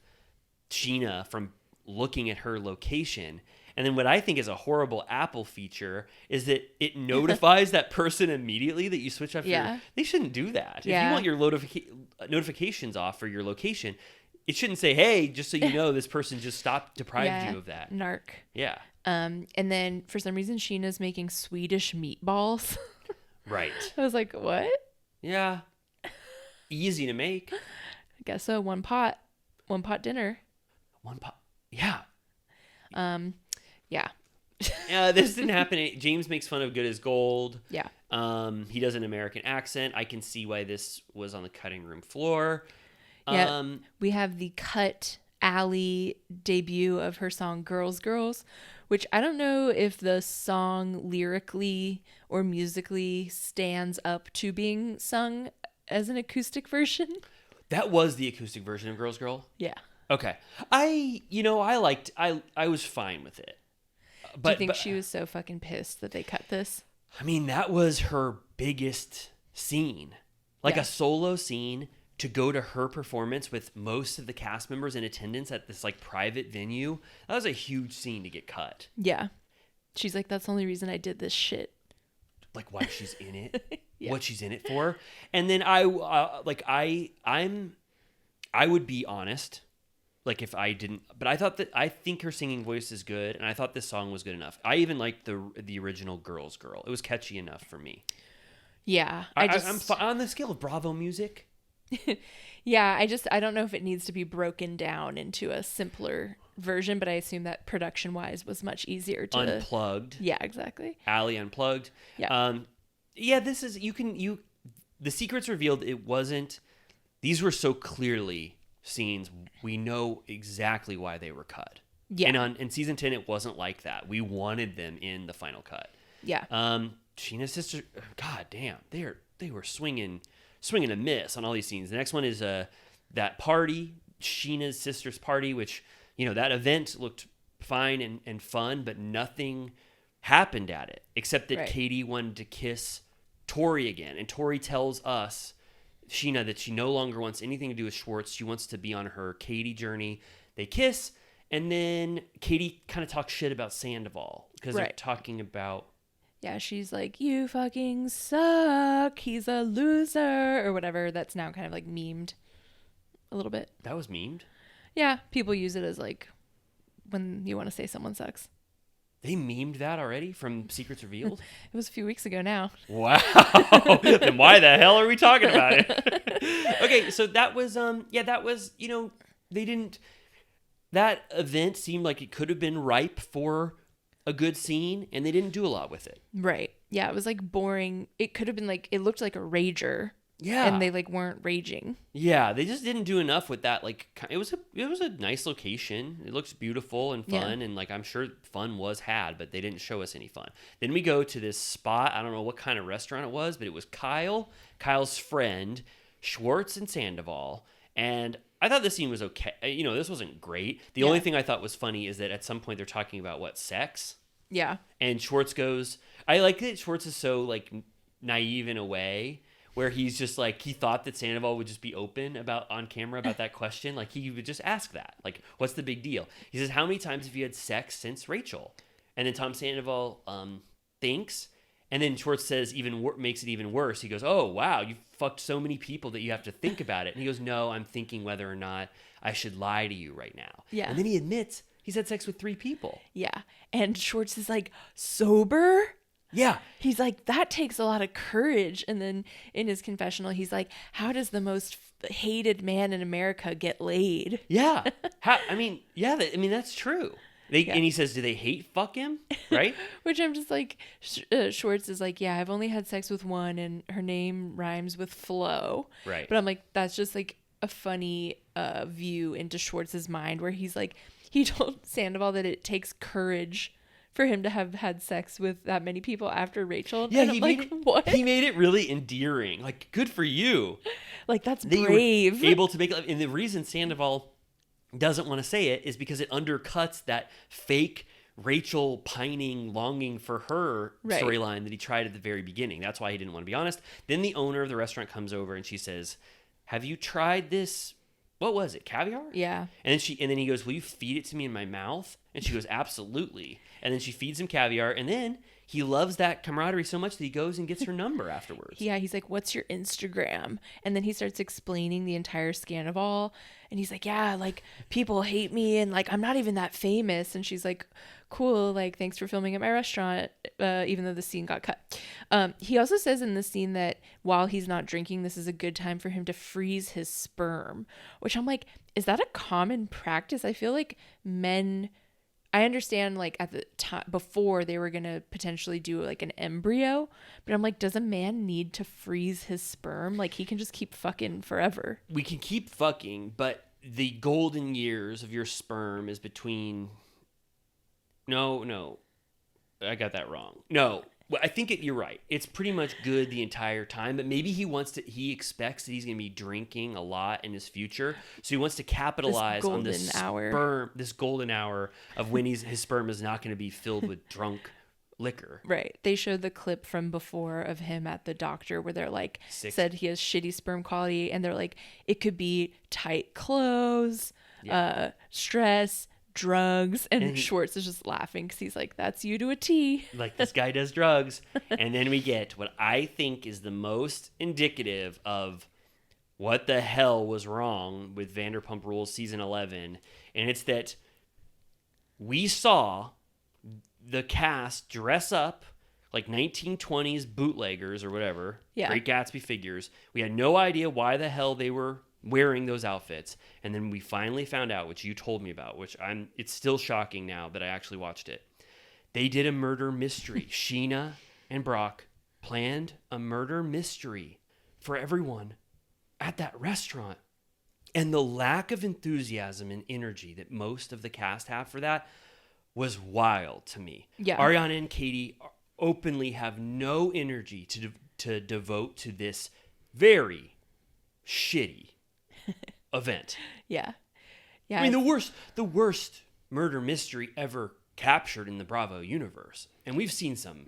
Sheena from looking at her location. And then what I think is a horrible Apple feature is that it notifies that person immediately that you switch off Yeah. They shouldn't do that. If you Yeah. want your notifications off for your location, it shouldn't say, hey, just so you know, this person just deprived you of that. Narc. Yeah. And then for some reason, Sheena's making Swedish meatballs. Right. I was like, what? Yeah. Easy to make. I guess so. One pot dinner. One pop. Yeah. Yeah. This didn't happen. James makes fun of Good as Gold. Yeah. He does an American accent. I can see why this was on the cutting room floor. Yeah. We have the cut Allie debut of her song Girls, Girls, which I don't know if the song lyrically or musically stands up to being sung as an acoustic version. That was the acoustic version of Girls Girl? Yeah. Okay. I was fine with it. Do you think she was so fucking pissed that they cut this? I mean, that was her biggest scene. Like Yeah. a solo scene to go to her performance with most of the cast members in attendance at this like private venue. That was a huge scene to get cut. Yeah. She's like, that's the only reason I did this shit. Like why she's in it. what she's in it for. And then I would be honest, like if I didn't, but I think her singing voice is good, and I thought this song was good enough. I even liked the original Girls Girl. It was catchy enough for me. Yeah. I'm on the scale of Bravo music. Yeah, I don't know if it needs to be broken down into a simpler version, but I assume that production-wise was much easier to... Unplugged. Yeah, exactly. Allie Unplugged. Yeah. Yeah, this is, the secret's revealed. It wasn't, these were so clearly scenes. We know exactly why they were cut. Yeah. And in season 10, it wasn't like that. We wanted them in the final cut. Yeah. Sheena's sister, god damn, they were swinging a miss on all these scenes. The next one is that party, Sheena's sister's party, which, that event looked fine and fun, but nothing happened at it except that Right. Katie wanted to kiss Tori again. And Tori tells us, Sheena, that she no longer wants anything to do with Schwartz. She wants to be on her Katie journey. They kiss, and then Katie kind of talks shit about Sandoval because they're Right. talking about... Yeah, she's like, you fucking suck. He's a loser or whatever. That's now kind of like memed a little bit. That was memed? Yeah, people use it as like when you want to say someone sucks. They memed that already from Secrets Revealed? It was a few weeks ago now. Wow. Then why the hell are we talking about it? Okay, so that was, they didn't, that event seemed like it could have been ripe for a good scene, and they didn't do a lot with it. Right. Yeah, it was like boring. It could have been like, it looked like a rager. Yeah. And they like weren't raging. Yeah, they just didn't do enough with that. Like, it was a nice location. It looks beautiful and fun, and like I'm sure fun was had, but they didn't show us any fun. Then we go to this spot. I don't know what kind of restaurant it was, but it was Kyle's friend, Schwartz, and Sandoval. And I thought this scene was okay. This wasn't great. The only thing I thought was funny is that at some point they're talking about sex. Yeah. And Schwartz goes, I like that Schwartz is so like naive in a way, where he's just like, he thought that Sandoval would just be open on camera about that question. Like he would just ask that, like, what's the big deal? He says, how many times have you had sex since Rachel? And then Tom Sandoval thinks, and then Schwartz says, makes it even worse. He goes, oh, wow, you fucked so many people that you have to think about it. And he goes, no, I'm thinking whether or not I should lie to you right now. Yeah. And then he admits he's had sex with 3 people. Yeah. And Schwartz is like, sober? Yeah. He's like, that takes a lot of courage. And then in his confessional, he's like, how does the most hated man in America get laid? Yeah. That's true. And he says, do they hate fuck him? Right? Which I'm just like, Schwartz is like, yeah, I've only had sex with one and her name rhymes with Flo. Right. But I'm like, that's just like a funny view into Schwartz's mind where he's like, he told Sandoval that it takes courage for him to have had sex with that many people after Rachel. Yeah, and he made it really endearing. Like, good for you. Like, that's They brave. were able to make it. And the reason Sandoval doesn't want to say it is because it undercuts that fake Rachel pining, longing for her Right. storyline that he tried at the very beginning. That's why he didn't want to be honest. Then the owner of the restaurant comes over and she says, have you tried this? What was it? Caviar? Yeah. And then he goes, will you feed it to me in my mouth? And she goes, absolutely. And then she feeds him caviar. And then he loves that camaraderie so much that he goes and gets her number afterwards. Yeah, he's like, what's your Instagram? And then he starts explaining the entire Scandival. And he's like, yeah, like, people hate me. And, like, I'm not even that famous. And she's like, cool. Like, thanks for filming at my restaurant, even though the scene got cut. He also says in the scene that while he's not drinking, this is a good time for him to freeze his sperm. Which I'm like, is that a common practice? I feel like men... I understand, like, at the time before they were going to potentially do like an embryo, but I'm like, does a man need to freeze his sperm? Like, he can just keep fucking forever. We can keep fucking, but the golden years of your sperm is between... No. I got that wrong. No. Well, I think you're right. It's pretty much good the entire time, but maybe he expects that he's going to be drinking a lot in his future, so he wants to capitalize on this golden hour of when his sperm is not going to be filled with drunk liquor. Right. They showed the clip from before of him at the doctor where they're like, said he has shitty sperm quality, and they're like, it could be tight clothes, stress, drugs, and And he- Schwartz is just laughing because he's like, "That's you to a T." Like, this guy does drugs. And then we get what I think is the most indicative of what the hell was wrong with Vanderpump Rules season 11. And it's that we saw the cast dress up like 1920s bootleggers or whatever. Yeah. Great Gatsby figures. We had no idea why the hell they were wearing those outfits. And then we finally found out, which you told me about, it's still shocking now that I actually watched it. They did a murder mystery. Sheena and Brock planned a murder mystery for everyone at that restaurant. And the lack of enthusiasm and energy that most of the cast have for that was wild to me. Yeah. Ariana and Katie openly have no energy to devote to this very shitty event. Yeah. Yeah. I mean, the worst murder mystery ever captured in the Bravo universe. And we've seen some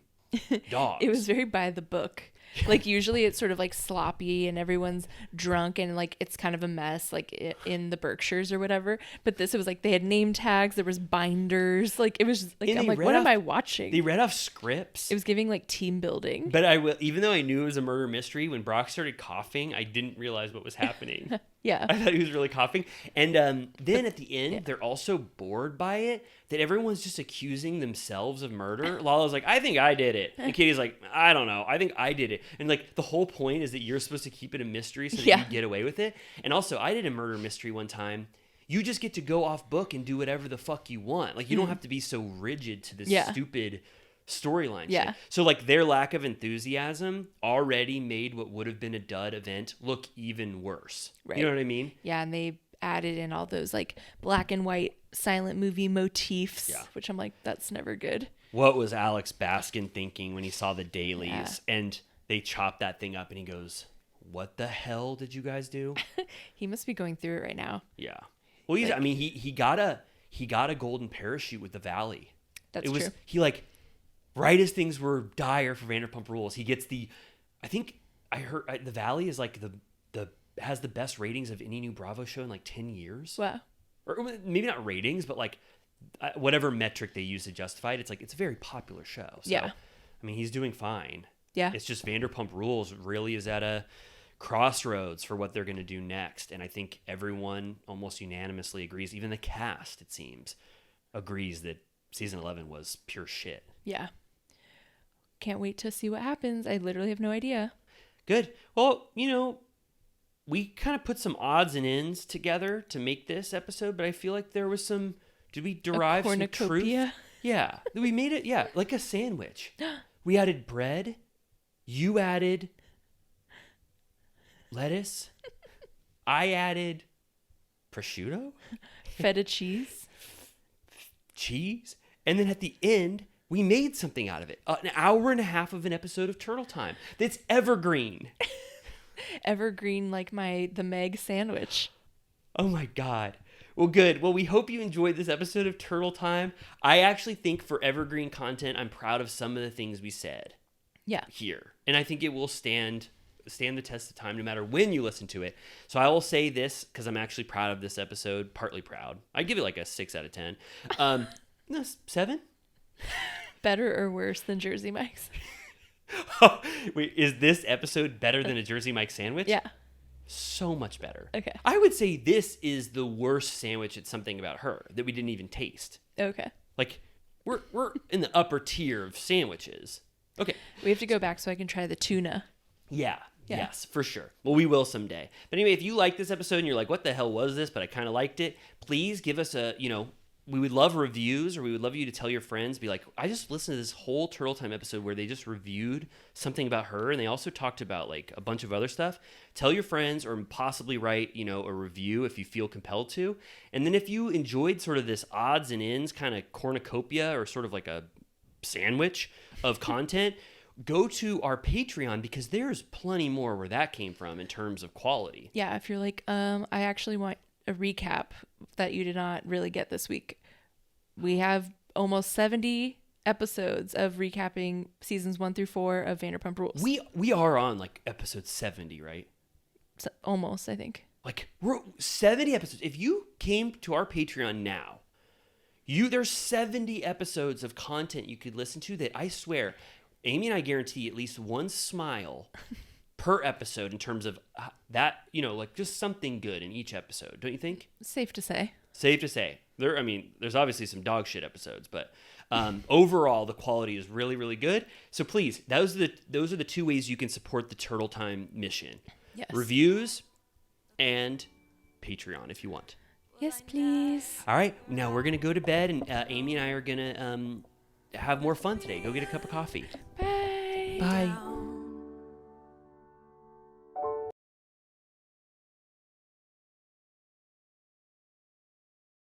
dogs. It was very by the book. Like usually it's sort of like sloppy and everyone's drunk and like it's kind of a mess like in the Berkshires or whatever. But it was like they had name tags, there was binders, like it was just like And I'm they like, read what am off- I watching? They read off scripts. It was giving like team building. But I will, even though I knew it was a murder mystery, when Brock started coughing, I didn't realize what was happening. Yeah. I thought he was really coughing. And then at the end, they're all so bored by it that everyone's just accusing themselves of murder. Lala's like, I think I did it. And Katie's like, I don't know. I think I did it. And like the whole point is that you're supposed to keep it a mystery so that Yeah. you get away with it. And also, I did a murder mystery one time. You just get to go off book and do whatever the fuck you want. Like, you don't have to be so rigid to this Yeah. stupid storyline Yeah. shit. So like their lack of enthusiasm already made what would have been a dud event look even worse. Right. You know what I mean? Yeah, and they added in all those like black and white silent movie motifs, Yeah. which I'm like, that's never good. What was Alex Baskin thinking when he saw the dailies Yeah. and they chopped that thing up and he goes, "What the hell did you guys do?" He must be going through it right now. Yeah. Well, Like- I mean, he got a golden parachute with the Valley. That's It was true. he like right as things were dire for Vanderpump Rules, he gets I think I heard the Valley is like the has the best ratings of any new Bravo show in like 10 years. Wow. Or maybe not ratings, but like whatever metric they use to justify it, it's like it's a very popular show. So, Yeah. I mean, he's doing fine. Yeah. It's just Vanderpump Rules really is at a crossroads for what they're going to do next. And I think everyone almost unanimously agrees, even the cast, it seems, agrees that season 11 was pure shit. Yeah. Can't wait to see what happens. I literally have no idea. Good. Well, we kind of put some odds and ends together to make this episode, but I feel like there was some. Did we derive some truth? cornucopia? Yeah, we made it. Yeah, like a sandwich. We added bread. You added lettuce. I added prosciutto, Feta cheese. cheese, and then at the end we made something out of it. An hour and a half of an episode of Turtle Time that's evergreen. Evergreen like the Meg sandwich. Oh my God. Well, good. Well, we hope you enjoyed this episode of Turtle Time. I actually think for evergreen content, I'm proud of some of the things we said Yeah. here. And I think it will stand the test of time no matter when you listen to it. So I will say this because I'm actually proud of this episode, partly proud. I give it like a 6 out of 10. No, 7? Better or worse than Jersey Mike's? Wait, is this episode better than a Jersey Mike sandwich? Yeah. So much better. Okay. I would say this is the worst sandwich at Something About Her that we didn't even taste. Okay. Like, we're in the upper tier of sandwiches. Okay. We have to go back so I can try the tuna. Yeah. Yeah. Yes, for sure. Well, we will someday. But anyway, if you like this episode and you're like, what the hell was this? But I kind of liked it. Please give us we would love reviews, or we would love you to tell your friends, be like, I just listened to this whole Turtle Time episode where they just reviewed Something About Her, and they also talked about like a bunch of other stuff. Tell your friends, or possibly write, a review if you feel compelled to. And then if you enjoyed sort of this odds and ends kind of cornucopia, or sort of like a sandwich of content, go to our Patreon, because there's plenty more where that came from in terms of quality. Yeah, if you're like, I actually want a recap that you did not really get this week. We have almost 70 episodes of recapping seasons 1 through 4 of Vanderpump Rules. We are on like episode 70, right? Almost, I think. Like, we're 70 episodes. If you came to our Patreon now, There's 70 episodes of content you could listen to that I swear, Amy and I guarantee at least one smile per episode in terms of that, like just something good in each episode. Don't you think? Safe to say. Safe to say. There's obviously some dog shit episodes, but overall the quality is really, really good. So please, those are the two ways you can support the Turtle Time mission. Yes. Reviews and Patreon if you want. Yes, please. All right, now we're gonna go to bed, and Amy and I are gonna have more fun today. Go get a cup of coffee. Bye. Bye.